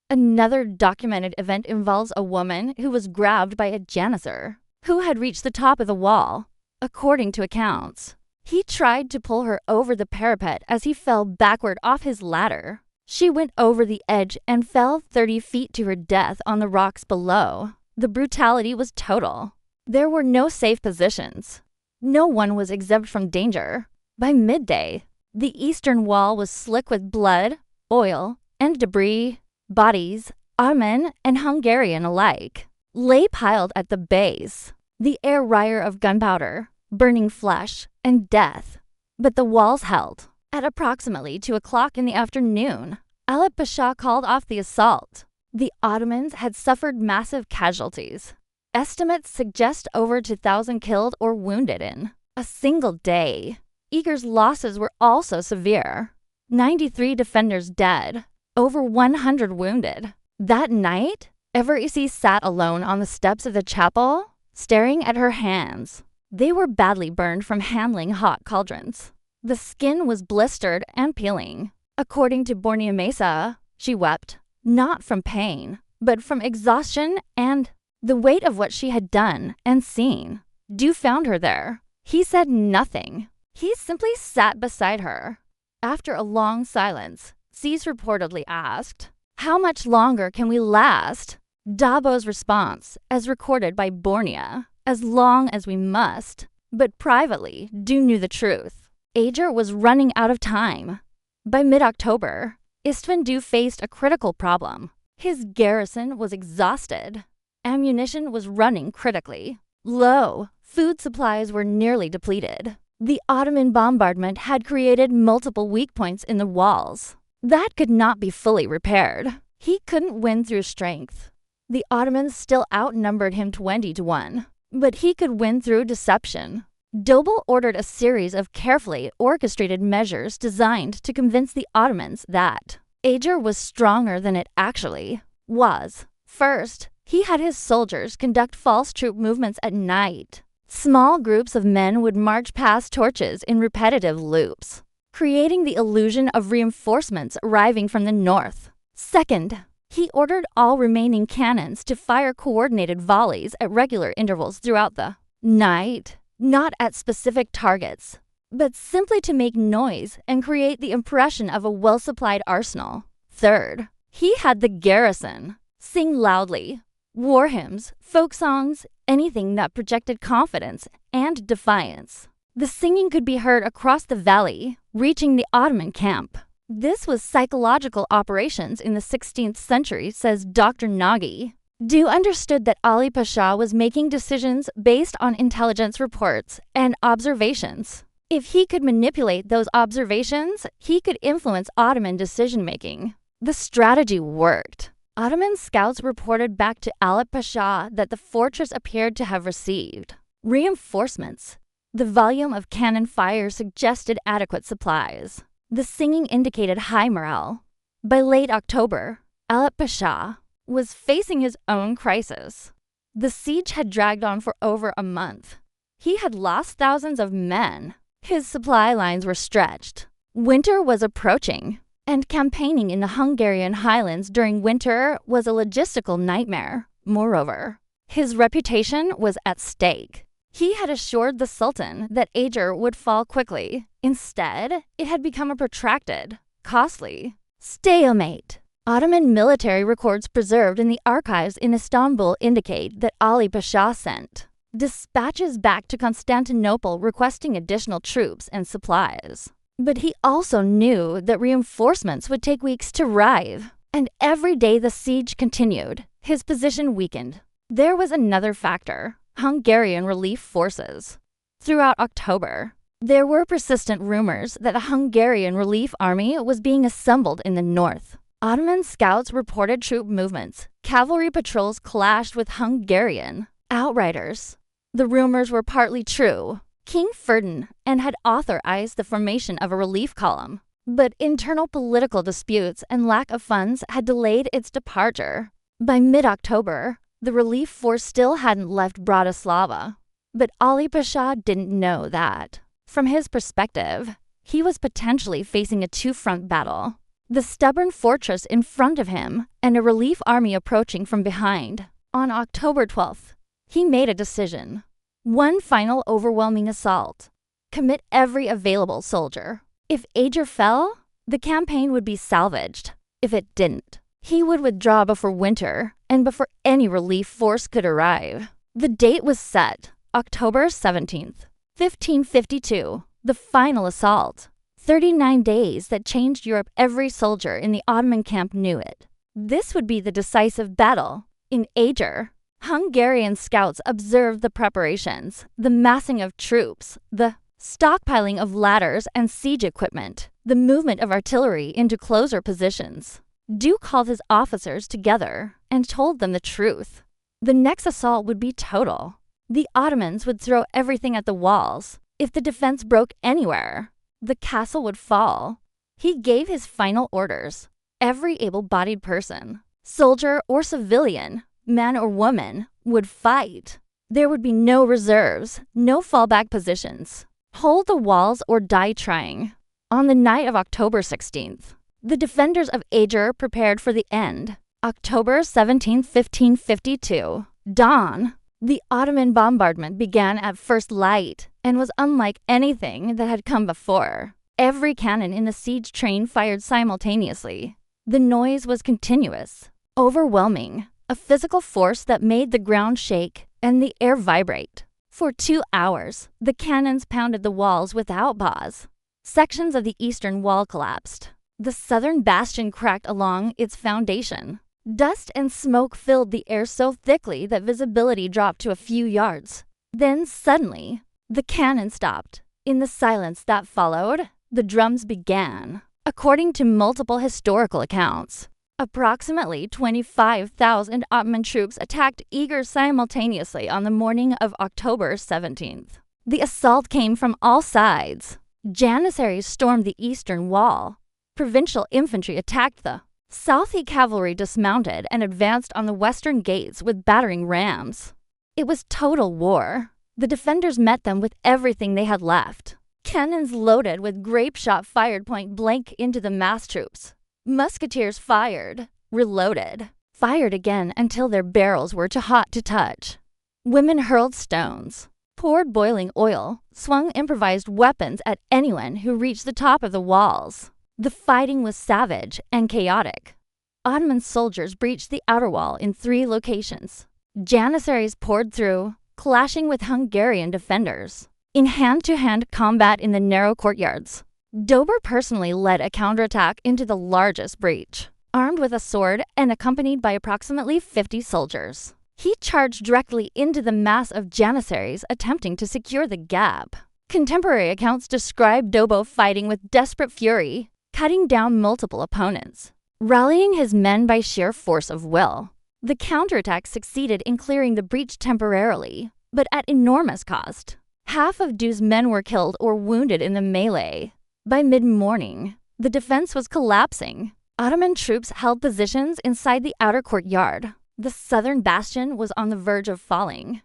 Another documented event involves a woman who was grabbed by a janissar who had reached the top of the wall. According to accounts, he tried to pull her over the parapet as he fell backward off his ladder. She went over the edge and fell 30 feet to her death on the rocks below. The brutality was total. There were no safe positions. No one was exempt from danger. By midday, the eastern wall was slick with blood, oil, and debris. Bodies, Ottoman and Hungarian alike, lay piled at the base. The air rire of gunpowder, burning flesh, and death. But the walls held. At approximately 2 o'clock in the afternoon, Alip Pasha called off the assault. The Ottomans had suffered massive casualties. Estimates suggest over 2,000 killed or wounded in a single day. Eger's losses were also severe. 93 defenders dead, over 100 wounded. That night, Everisi sat alone on the steps of the chapel, staring at her hands. They were badly burned from handling hot cauldrons. The skin was blistered and peeling. According to Borneo Mesa, she wept, not from pain, but from exhaustion and the weight of what she had done and seen. Du found her there. He said nothing. He simply sat beside her. After a long silence, Siege reportedly asked, "How much longer can we last?" Dobó's response, as recorded by Borneo, "As long as we must." But privately, Du knew the truth. Eger was running out of time. By mid-October, István Dobó faced a critical problem. His garrison was exhausted. Ammunition was running critically low. Food supplies were nearly depleted. The Ottoman bombardment had created multiple weak points in the walls. That could not be fully repaired. He couldn't win through strength. The Ottomans still outnumbered him 20-1, but he could win through deception. Dobó ordered a series of carefully orchestrated measures designed to convince the Ottomans that Eger was stronger than it actually was. First, he had his soldiers conduct false troop movements at night. Small groups of men would march past torches in repetitive loops, creating the illusion of reinforcements arriving from the north. Second, he ordered all remaining cannons to fire coordinated volleys at regular intervals throughout the night, not at specific targets, but simply to make noise and create the impression of a well-supplied arsenal. Third, he had the garrison sing loudly, war hymns, folk songs, anything that projected confidence and defiance. The singing could be heard across the valley, reaching the Ottoman camp. This was psychological operations in the 16th century, says Dr. Nagy. Du understood that Ali Pasha was making decisions based on intelligence reports and observations. If he could manipulate those observations, he could influence Ottoman decision-making. The strategy worked. Ottoman scouts reported back to Ali Pasha that the fortress appeared to have received reinforcements. The volume of cannon fire suggested adequate supplies. The singing indicated high morale. By late October, Ali Pasha was facing his own crisis. The siege had dragged on for over a month. He had lost thousands of men. His supply lines were stretched. Winter was approaching, and campaigning in the Hungarian highlands during winter was a logistical nightmare. Moreover, his reputation was at stake. He had assured the Sultan that Eger would fall quickly. Instead, it had become a protracted, costly stalemate. Ottoman military records preserved in the archives in Istanbul indicate that Ali Pasha sent dispatches back to Constantinople requesting additional troops and supplies. But he also knew that reinforcements would take weeks to arrive, and every day the siege continued, his position weakened. There was another factor: Hungarian relief forces. Throughout October, there were persistent rumors that a Hungarian relief army was being assembled in the north. Ottoman scouts reported troop movements. Cavalry patrols clashed with Hungarian outriders. The rumors were partly true. King Ferdinand had authorized the formation of a relief column, but internal political disputes and lack of funds had delayed its departure. By mid-October, the relief force still hadn't left Bratislava, but Ali Pasha didn't know that. From his perspective, he was potentially facing a two-front battle: the stubborn fortress in front of him and a relief army approaching from behind. On October 12th, he made a decision. One final overwhelming assault. Commit every available soldier. If Eger fell, the campaign would be salvaged. If it didn't, he would withdraw before winter and before any relief force could arrive. The date was set, October 17th, 1552, the final assault. 39 days that changed Europe. Every soldier in the Ottoman camp knew it. This would be the decisive battle. In Eger, Hungarian scouts observed the preparations, the massing of troops, the stockpiling of ladders and siege equipment, the movement of artillery into closer positions. Du called his officers together and told them the truth. The next assault would be total. The Ottomans would throw everything at the walls. If the defense broke anywhere, the castle would fall. He gave his final orders. Every able-bodied person, soldier or civilian, man or woman, would fight. There would be no reserves, no fallback positions. Hold the walls or die trying. On the night of October 16th, The defenders of Eger prepared for the end. October 17, 1552. Dawn. The Ottoman bombardment began at first light and was unlike anything that had come before. Every cannon in the siege train fired simultaneously. The noise was continuous, overwhelming, a physical force that made the ground shake and the air vibrate. For 2 hours, the cannons pounded the walls without pause. Sections of the eastern wall collapsed. The southern bastion cracked along its foundation. Dust and smoke filled the air so thickly that visibility dropped to a few yards. Then suddenly, the cannon stopped. In the silence that followed, the drums began. According to multiple historical accounts, approximately 25,000 Ottoman troops attacked Eger simultaneously on the morning of October 17th. The assault came from all sides. Janissaries stormed the eastern wall. Provincial infantry attacked the Southey cavalry, dismounted and advanced on the western gates with battering rams. It was total war. The defenders met them with everything they had left. Cannons loaded with grape shot fired point blank into the mass troops. Musketeers fired, reloaded, fired again until their barrels were too hot to touch. Women hurled stones, poured boiling oil, swung improvised weapons at anyone who reached the top of the walls. The fighting was savage and chaotic. Ottoman soldiers breached the outer wall in 3 locations. Janissaries poured through, clashing with Hungarian defenders. In hand-to-hand combat in the narrow courtyards, Dobó personally led a counterattack into the largest breach. Armed with a sword and accompanied by approximately 50 soldiers, he charged directly into the mass of Janissaries attempting to secure the gap. Contemporary accounts describe Dobó fighting with desperate fury, cutting down multiple opponents, rallying his men by sheer force of will. The counterattack succeeded in clearing the breach temporarily, but at enormous cost. Half of Dobó's men were killed or wounded in the melee. By mid-morning, the defense was collapsing. Ottoman troops held positions inside the outer courtyard. The southern bastion was on the verge of falling.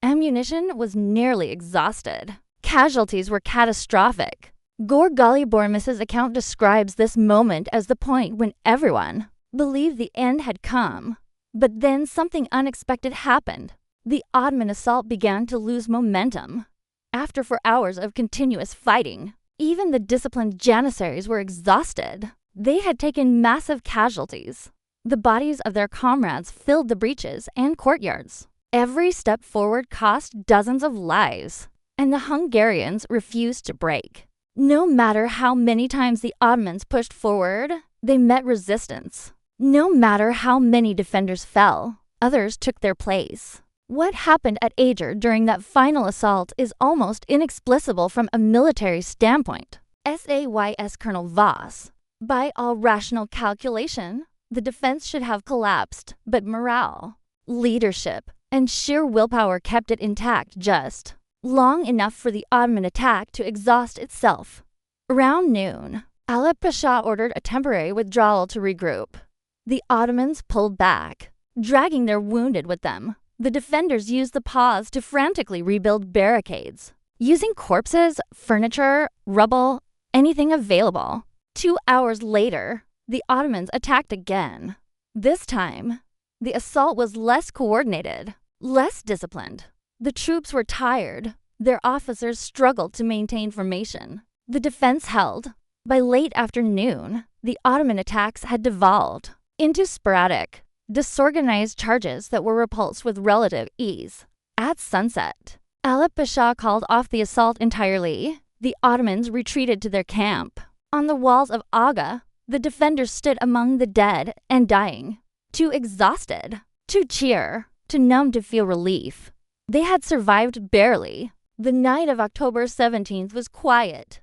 Ammunition was nearly exhausted. Casualties were catastrophic. Gorgali Bormis's account describes this moment as the point when everyone believed the end had come. But then something unexpected happened. The Ottoman assault began to lose momentum. After 4 hours of continuous fighting, even the disciplined Janissaries were exhausted. They had taken massive casualties. The bodies of their comrades filled the breaches and courtyards. Every step forward cost dozens of lives, and the Hungarians refused to break. No matter how many times the Ottomans pushed forward, they met resistance. No matter how many defenders fell, others took their place. What happened at Eger during that final assault is almost inexplicable from a military standpoint. SAYS Colonel Voss. By all rational calculation, the defense should have collapsed, but morale, leadership, and sheer willpower kept it intact just long enough for the Ottoman attack to exhaust itself. Around noon, Alep Pasha ordered a temporary withdrawal to regroup. The Ottomans pulled back, dragging their wounded with them. The defenders used the pause to frantically rebuild barricades, using corpses, furniture, rubble, anything available. 2 hours later, the Ottomans attacked again. This time, the assault was less coordinated, less disciplined. The troops were tired. Their officers struggled to maintain formation. The defense held. By late afternoon, the Ottoman attacks had devolved into sporadic, disorganized charges that were repulsed with relative ease. At sunset, Alep Pasha called off the assault entirely. The Ottomans retreated to their camp. On the walls of Aga, the defenders stood among the dead and dying, too exhausted to cheer, too numb to feel relief. They had survived barely. The night of October 17th was quiet.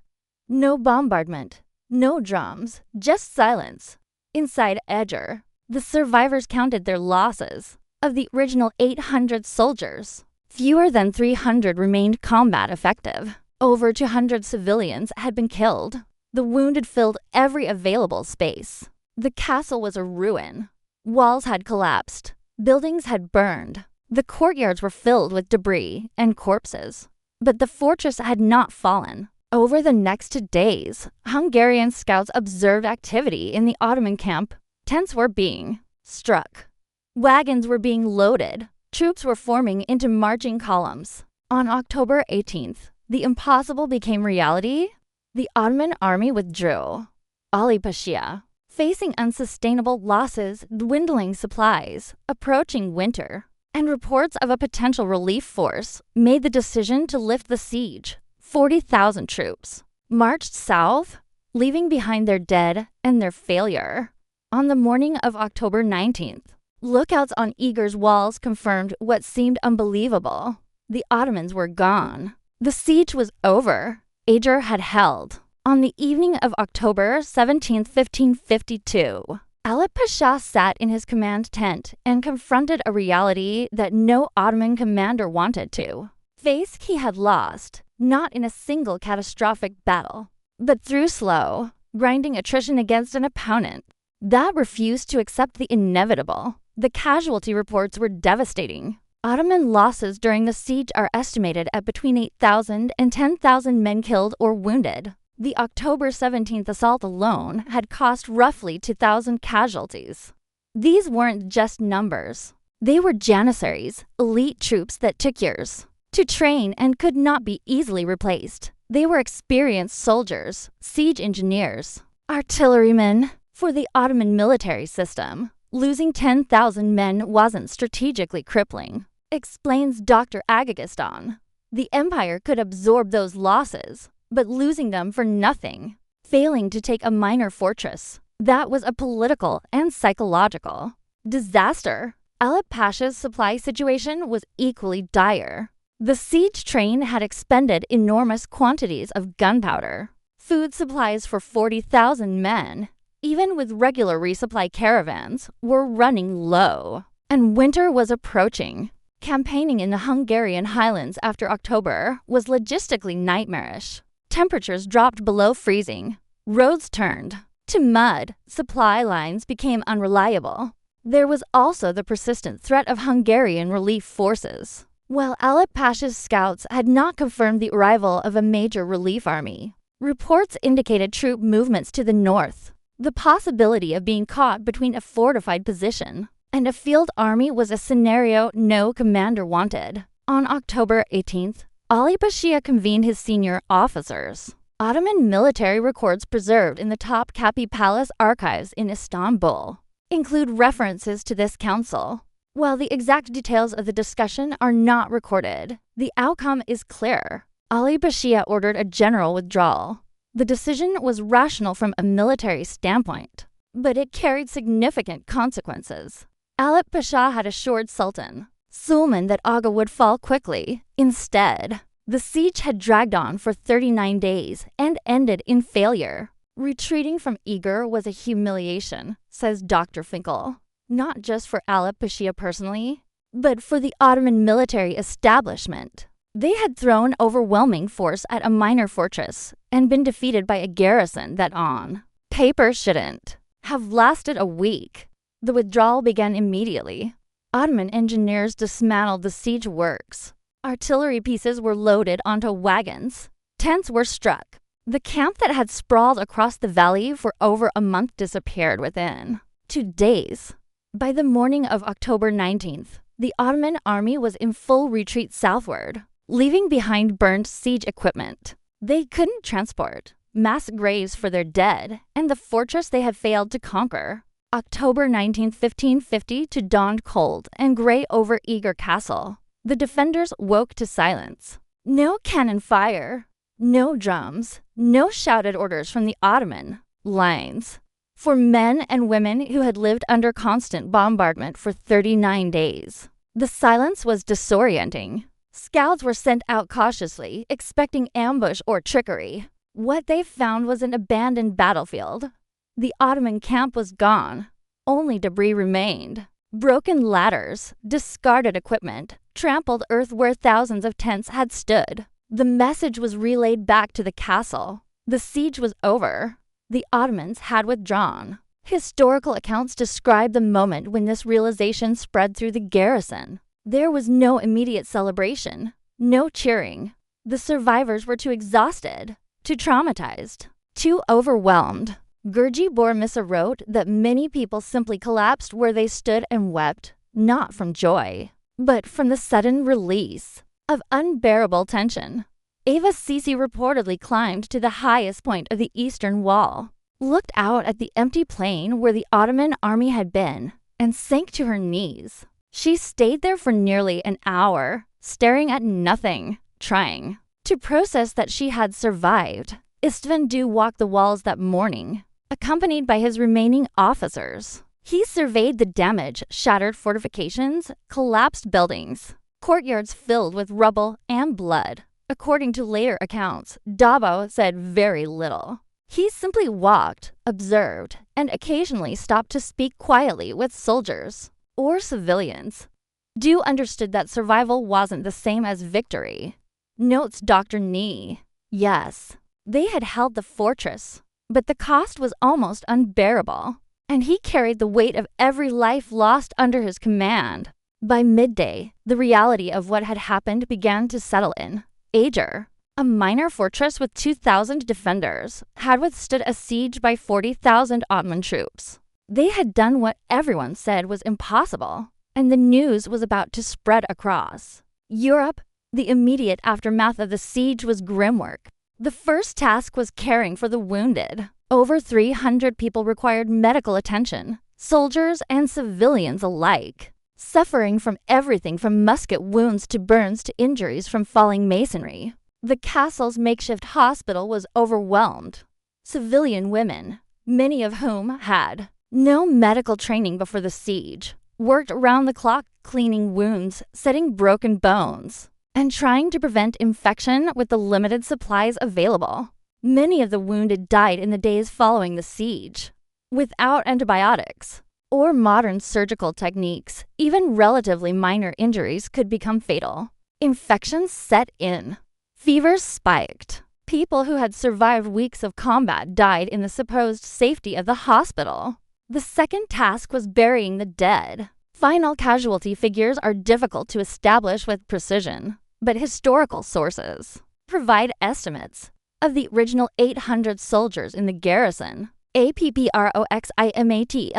No bombardment, no drums, just silence. Inside Eger, the survivors counted their losses. Of the original 800 soldiers, fewer than 300 remained combat effective. Over 200 civilians had been killed. The wounded filled every available space. The castle was a ruin. Walls had collapsed. Buildings had burned. The courtyards were filled with debris and corpses. But the fortress had not fallen. Over the next 2 days, Hungarian scouts observed activity in the Ottoman camp. Tents were being struck. Wagons were being loaded. Troops were forming into marching columns. On October 18th, the impossible became reality. The Ottoman army withdrew. Ali Pasha, facing unsustainable losses, dwindling supplies, approaching winter, and reports of a potential relief force, made the decision to lift the siege. 40,000 troops marched south, leaving behind their dead and their failure. On the morning of October 19th, lookouts on Eger's walls confirmed what seemed unbelievable. The Ottomans were gone. The siege was over. Eger had held. On the evening of October 17, 1552, Alip Pasha sat in his command tent and confronted a reality that no Ottoman commander wanted to face. He had lost, not in a single catastrophic battle, but through slow, grinding attrition against an opponent that refused to accept the inevitable. The casualty reports were devastating. Ottoman losses during the siege are estimated at between 8,000 and 10,000 men killed or wounded. The October 17th assault alone had cost roughly 2,000 casualties. These weren't just numbers. They were janissaries, elite troops that took years to train and could not be easily replaced. They were experienced soldiers, siege engineers, artillerymen. For the Ottoman military system, losing 10,000 men wasn't strategically crippling, explains Dr. Agagistan. The empire could absorb those losses, but losing them for nothing, failing to take a minor fortress, that was a political and psychological disaster. Alip Pasha's supply situation was equally dire. The siege train had expended enormous quantities of gunpowder, food supplies for 40,000 men, even with regular resupply caravans, were running low, and winter was approaching. Campaigning in the Hungarian highlands after October was logistically nightmarish. Temperatures dropped below freezing. Roads turned to mud. Supply lines became unreliable. There was also the persistent threat of Hungarian relief forces. While Alip Pasha's scouts had not confirmed the arrival of a major relief army, reports indicated troop movements to the north. The possibility of being caught between a fortified position and a field army was a scenario no commander wanted. On October 18th, Ali Pasha convened his senior officers. Ottoman military records preserved in the Topkapi Palace archives in Istanbul include references to this council. While the exact details of the discussion are not recorded, the outcome is clear. Ali Pasha ordered a general withdrawal. The decision was rational from a military standpoint, but it carried significant consequences. Alip Pasha had assured Sultan Suleiman that Aga would fall quickly. Instead, the siege had dragged on for 39 days and ended in failure. Retreating from Eger was a humiliation, says Dr. Finkel, not just for Alip Pasha personally, but for the Ottoman military establishment. They had thrown overwhelming force at a minor fortress and been defeated by a garrison that on paper shouldn't have lasted a week. The withdrawal began immediately. Ottoman engineers dismantled the siege works. Artillery pieces were loaded onto wagons. Tents were struck. The camp that had sprawled across the valley for over a month disappeared within 2 days. By the morning of October 19th, the Ottoman army was in full retreat southward, leaving behind burned siege equipment they couldn't transport, mass graves for their dead, and the fortress they had failed to conquer. October 19, 1550 dawned cold and gray over Eger Castle. The defenders woke to silence. No cannon fire, no drums, no shouted orders from the Ottoman lines. For men and women who had lived under constant bombardment for 39 days, the silence was disorienting. Scouts were sent out cautiously, expecting ambush or trickery. What they found was an abandoned battlefield. The Ottoman camp was gone. Only debris remained. Broken ladders, discarded equipment, trampled earth where thousands of tents had stood. The message was relayed back to the castle. The siege was over. The Ottomans had withdrawn. Historical accounts describe the moment when this realization spread through the garrison. There was no immediate celebration, no cheering. The survivors were too exhausted, too traumatized, too overwhelmed. Gurji Bormisa wrote that many people simply collapsed where they stood and wept, not from joy, but from the sudden release of unbearable tension. Eva Sisi reportedly climbed to the highest point of the eastern wall, looked out at the empty plain where the Ottoman army had been, and sank to her knees. She stayed there for nearly an hour, staring at nothing, trying to process that she had survived. István Dobó walked the walls that morning, accompanied by his remaining officers. He surveyed the damaged, shattered fortifications, collapsed buildings, courtyards filled with rubble and blood. According to later accounts, Dobó said very little. He simply walked, observed, and occasionally stopped to speak quietly with soldiers or civilians. Dobó understood that survival wasn't the same as victory. Notes Dr. Nee. Yes, they had held the fortress, but the cost was almost unbearable, and he carried the weight of every life lost under his command. By midday, the reality of what had happened began to settle in. Eger, a minor fortress with 2,000 defenders, had withstood a siege by 40,000 Ottoman troops. They had done what everyone said was impossible, and the news was about to spread across Europe. The immediate aftermath of the siege was grim work. The first task was caring for the wounded. Over 300 people required medical attention, soldiers and civilians alike, suffering from everything from musket wounds to burns to injuries from falling masonry. The castle's makeshift hospital was overwhelmed. Civilian women, many of whom had no medical training before the siege, worked around the clock cleaning wounds, setting broken bones, and trying to prevent infection with the limited supplies available. Many of the wounded died in the days following the siege. Without antibiotics or modern surgical techniques, even relatively minor injuries could become fatal. Infections set in. Fevers spiked. People who had survived weeks of combat died in the supposed safety of the hospital. The second task was burying the dead. Final casualty figures are difficult to establish with precision, but historical sources provide estimates of the original 800 soldiers in the garrison. APPROXIMATLY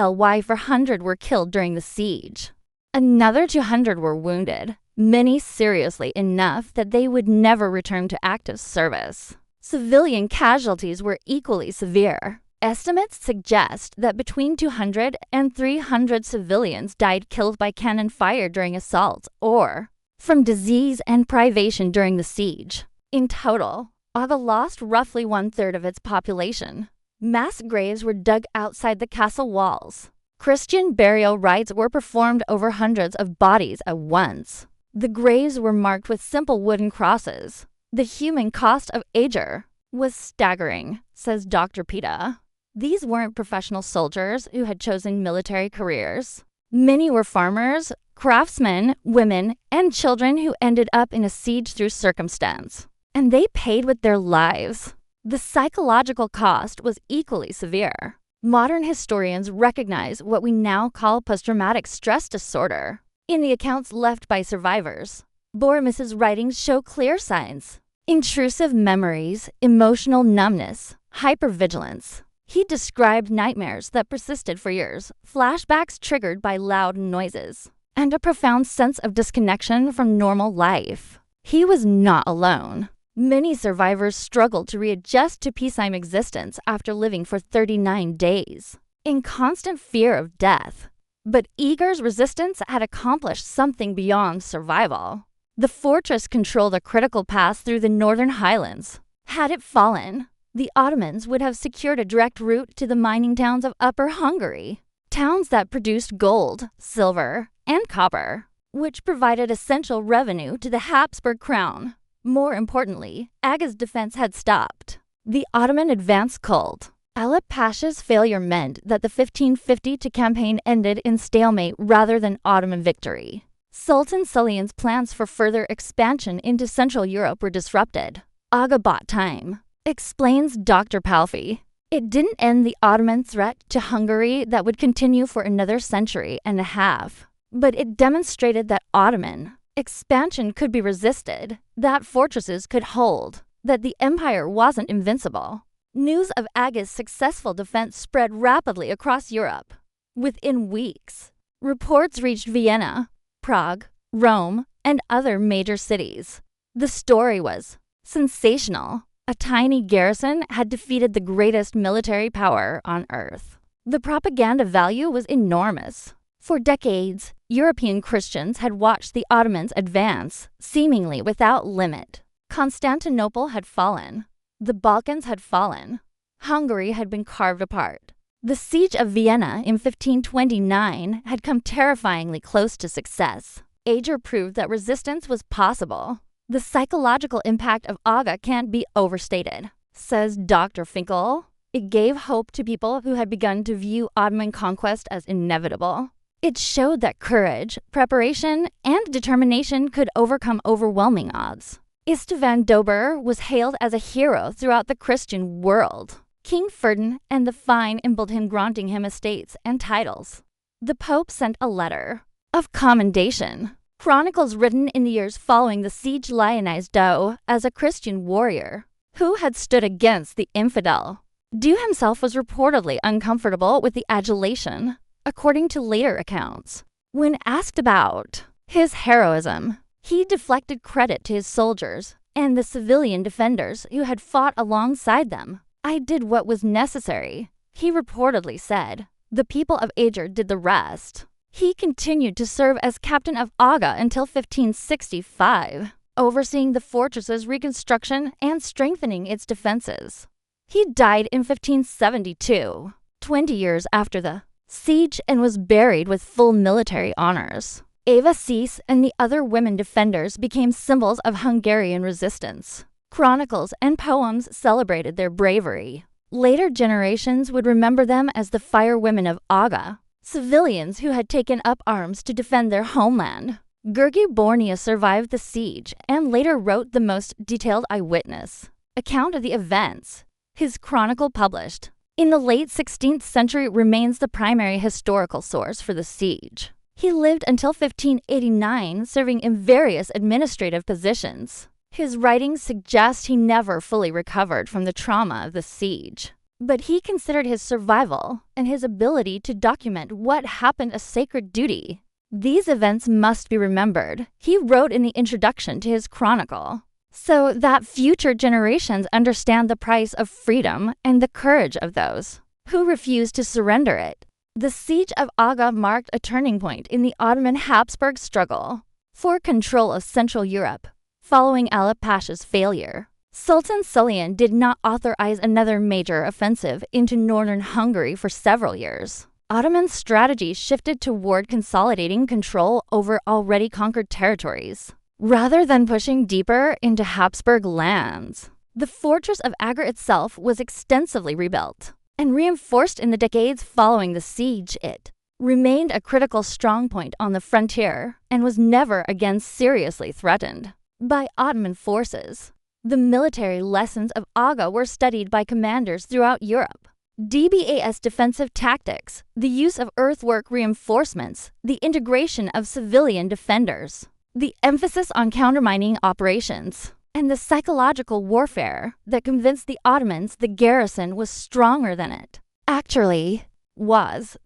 400 were killed during the siege. Another 200 were wounded, many seriously enough that they would never return to active service. Civilian casualties were equally severe. Estimates suggest that between 200 and 300 civilians died killed by cannon fire during assaults or from disease and privation during the siege. In total, Aga lost roughly 1/3 of its population. Mass graves were dug outside the castle walls. Christian burial rites were performed over hundreds of bodies at once. The graves were marked with simple wooden crosses. The human cost of Eger was staggering, says Dr. Pita. These weren't professional soldiers who had chosen military careers. Many were farmers, craftsmen, women, and children who ended up in a siege through circumstance. And they paid with their lives. The psychological cost was equally severe. Modern historians recognize what we now call post-traumatic stress disorder in the accounts left by survivors. Bormis's writings show clear signs: intrusive memories, emotional numbness, hypervigilance. He described nightmares that persisted for years, flashbacks triggered by loud noises, and a profound sense of disconnection from normal life. He was not alone. Many survivors struggled to readjust to peacetime existence after living for 39 days, in constant fear of death. But Eger's resistance had accomplished something beyond survival. The fortress controlled a critical pass through the northern highlands. Had it fallen, the Ottomans would have secured a direct route to the mining towns of Upper Hungary, towns that produced gold, silver, and copper, which provided essential revenue to the Habsburg crown. More importantly, Aga's defense had stopped. The Ottoman advance cold. Alip Pasha's failure meant that the 1552 campaign ended in stalemate rather than Ottoman victory. Sultan Suleiman's plans for further expansion into Central Europe were disrupted. Aga bought time, explains Dr. Palfi. It didn't end the Ottoman threat to Hungary that would continue for another century and a half, but it demonstrated that Ottoman expansion could be resisted, that fortresses could hold, that the empire wasn't invincible. News of Aga's successful defense spread rapidly across Europe. Within weeks, reports reached Vienna, Prague, Rome, and other major cities. The story was sensational. A tiny garrison had defeated the greatest military power on Earth. The propaganda value was enormous. For decades, European Christians had watched the Ottomans advance, seemingly without limit. Constantinople had fallen. The Balkans had fallen. Hungary had been carved apart. The Siege of Vienna in 1529 had come terrifyingly close to success. Eger proved that resistance was possible. The psychological impact of Aga can't be overstated, says Dr. Finkel. It gave hope to people who had begun to view Ottoman conquest as inevitable. It showed that courage, preparation, and determination could overcome overwhelming odds. István Dobó was hailed as a hero throughout the Christian world. King Ferdinand and the Fine imbued him, granting him estates and titles. The Pope sent a letter of commendation. Chronicles written in the years following the siege lionized Dobó as a Christian warrior who had stood against the infidel. Dobó himself was reportedly uncomfortable with the adulation, according to later accounts. When asked about his heroism, he deflected credit to his soldiers and the civilian defenders who had fought alongside them. "I did what was necessary," he reportedly said. "The people of Eger did the rest." He continued to serve as captain of Aga until 1565, overseeing the fortress's reconstruction and strengthening its defenses. He died in 1572, 20 years after the siege, and was buried with full military honors. Eva Sis and the other women defenders became symbols of Hungarian resistance. Chronicles and poems celebrated their bravery. Later generations would remember them as the fire women of Aga, civilians who had taken up arms to defend their homeland. Gheorghe Bornea survived the siege and later wrote the most detailed eyewitness account of the events. His chronicle, published in the late 16th century, remains the primary historical source for the siege. He lived until 1589, serving in various administrative positions. His writings suggest he never fully recovered from the trauma of the siege, but he considered his survival and his ability to document what happened a sacred duty. "These events must be remembered," he wrote in the introduction to his chronicle, "so that future generations understand the price of freedom and the courage of those who refused to surrender it." The Siege of Aga marked a turning point in the Ottoman Habsburg struggle for control of Central Europe. Following Alip Pasha's failure, Sultan Suleiman did not authorize another major offensive into northern Hungary for several years. Ottoman strategy shifted toward consolidating control over already conquered territories, rather than pushing deeper into Habsburg lands. The fortress of Eger itself was extensively rebuilt and reinforced in the decades following the siege. It remained a critical strongpoint on the frontier and was never again seriously threatened by Ottoman forces. The military lessons of Aga were studied by commanders throughout Europe. DBAS defensive tactics, the use of earthwork reinforcements, the integration of civilian defenders, the emphasis on countermining operations, and the psychological warfare that convinced the Ottomans the garrison was stronger than it actually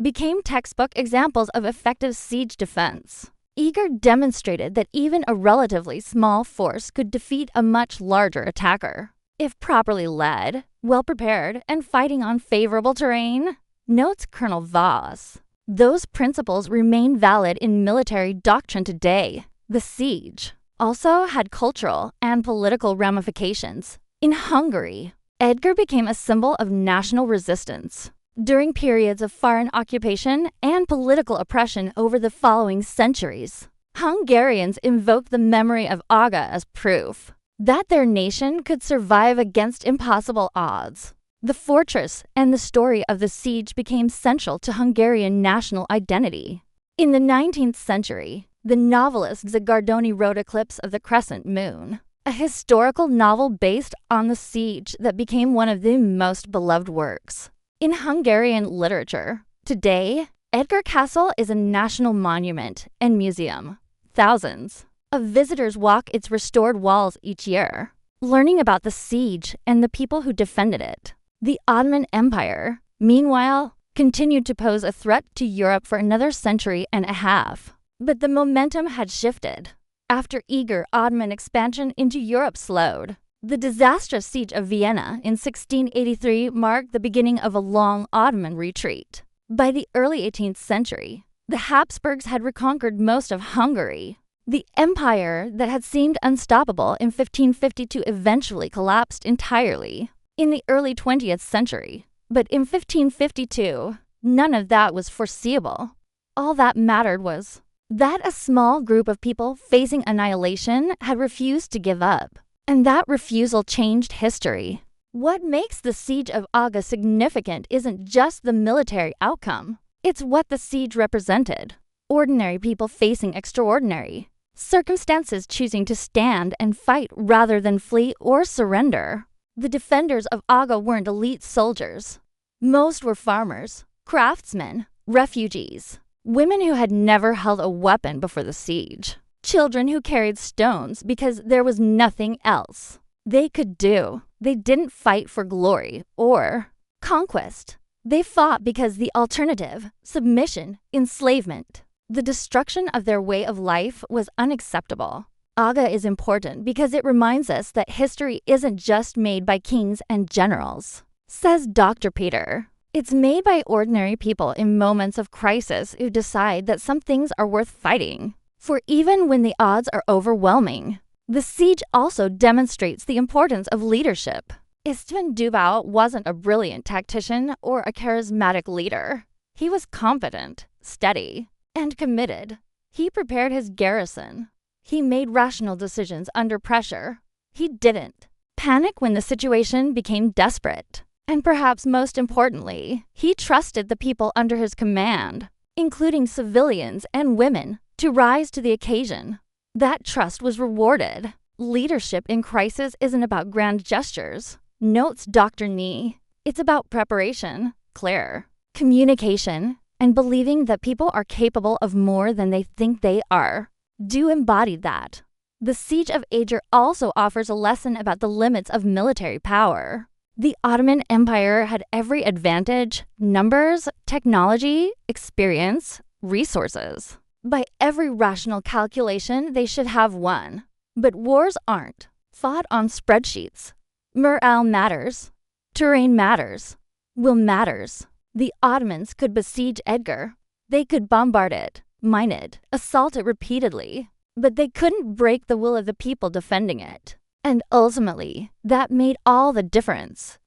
became textbook examples of effective siege defense. Eger demonstrated that even a relatively small force could defeat a much larger attacker, if properly led, well prepared, and fighting on favorable terrain. Notes Colonel Voss. Those principles remain valid in military doctrine today. The siege also had cultural and political ramifications. In Hungary, Eger became a symbol of national resistance during periods of foreign occupation and political oppression over the following centuries. Hungarians invoked the memory of Aga as proof that their nation could survive against impossible odds. The fortress and the story of the siege became central to Hungarian national identity. In the 19th century, the novelist Zagardoni wrote Eclipse of the Crescent Moon, a historical novel based on the siege that became one of the most beloved works in Hungarian literature. Today, Eger Castle is a national monument and museum. Thousands of visitors walk its restored walls each year. learning about the siege and the people who defended it. The Ottoman Empire, meanwhile, continued to pose a threat to Europe for another century and a half. But the momentum had shifted. After Eger, Ottoman expansion into Europe slowed. The disastrous Siege of Vienna in 1683 marked the beginning of a long Ottoman retreat. By the early 18th century, the Habsburgs had reconquered most of Hungary. The empire that had seemed unstoppable in 1552 eventually collapsed entirely in the early 20th century. But in 1552, none of that was foreseeable. All that mattered was that a small group of people facing annihilation had refused to give up. And that refusal changed history. What makes the Siege of Eger significant isn't just the military outcome. It's what the siege represented. Ordinary people facing extraordinary circumstances, choosing to stand and fight rather than flee or surrender. The defenders of Eger weren't elite soldiers. Most were farmers, craftsmen, refugees, women who had never held a weapon before the siege, children who carried stones because there was nothing else they could do. They didn't fight for glory or conquest. They fought because the alternative, submission, enslavement, the destruction of their way of life was unacceptable. Eger is important because it reminds us that history isn't just made by kings and generals. Says Dr. Peter, it's made by ordinary people in moments of crisis who decide that some things are worth fighting for even when the odds are overwhelming. The siege also demonstrates the importance of leadership. István Dobó wasn't a brilliant tactician or a charismatic leader. He was confident, steady, and committed. He prepared his garrison. He made rational decisions under pressure. He didn't panic when the situation became desperate. And perhaps most importantly, he trusted the people under his command, including civilians and women, to rise to the occasion. That trust was rewarded. Leadership in crisis isn't about grand gestures, notes Dr. Nee. It's about preparation, clear communication, and believing that people are capable of more than they think they are. Do embody that. The Siege of Eger also offers a lesson about the limits of military power. The Ottoman Empire had every advantage: numbers, technology, experience, resources. By every rational calculation, they should have won. But wars aren't fought on spreadsheets. Morale matters. Terrain matters. Will matters. The Ottomans could besiege Eger. They could bombard it, mine it, assault it repeatedly. But they couldn't break the will of the people defending it. And ultimately, that made all the difference.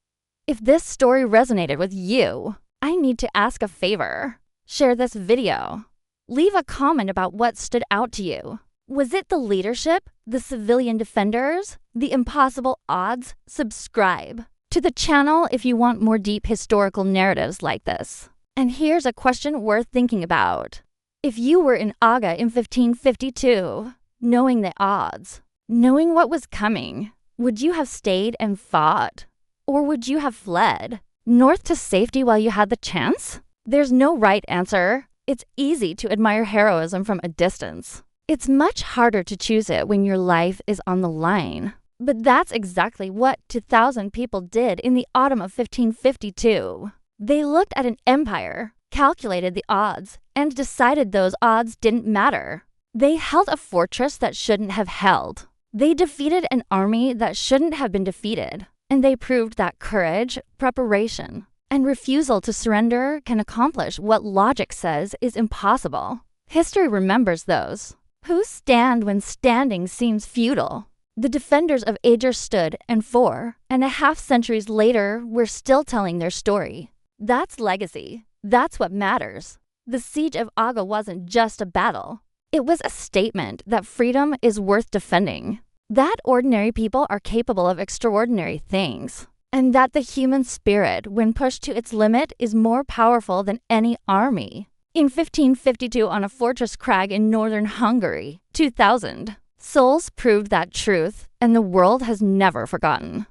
If this story resonated with you, I need to ask a favor. Share this video. Leave a comment about what stood out to you. Was it the leadership, the civilian defenders, the impossible odds? Subscribe to the channel if you want more deep historical narratives like this. And here's a question worth thinking about. If you were in Eger in 1552, knowing the odds, knowing what was coming, would you have stayed and fought? Or would you have fled north to safety while you had the chance? There's no right answer. It's easy to admire heroism from a distance. It's much harder to choose it when your life is on the line. But that's exactly what 2,000 people did in the autumn of 1552. They looked at an empire, calculated the odds, and decided those odds didn't matter. They held a fortress that shouldn't have held. They defeated an army that shouldn't have been defeated. And they proved that courage, preparation, and refusal to surrender can accomplish what logic says is impossible. History remembers those who stand when standing seems futile. The defenders of Eger stood, and 4.5 centuries later, we're still telling their story. That's legacy. That's what matters. The Siege of Eger wasn't just a battle. It was a statement that freedom is worth defending, that ordinary people are capable of extraordinary things, and that the human spirit, when pushed to its limit, is more powerful than any army. In 1552, on a fortress crag in northern Hungary, 2000, souls proved that truth, and the world has never forgotten.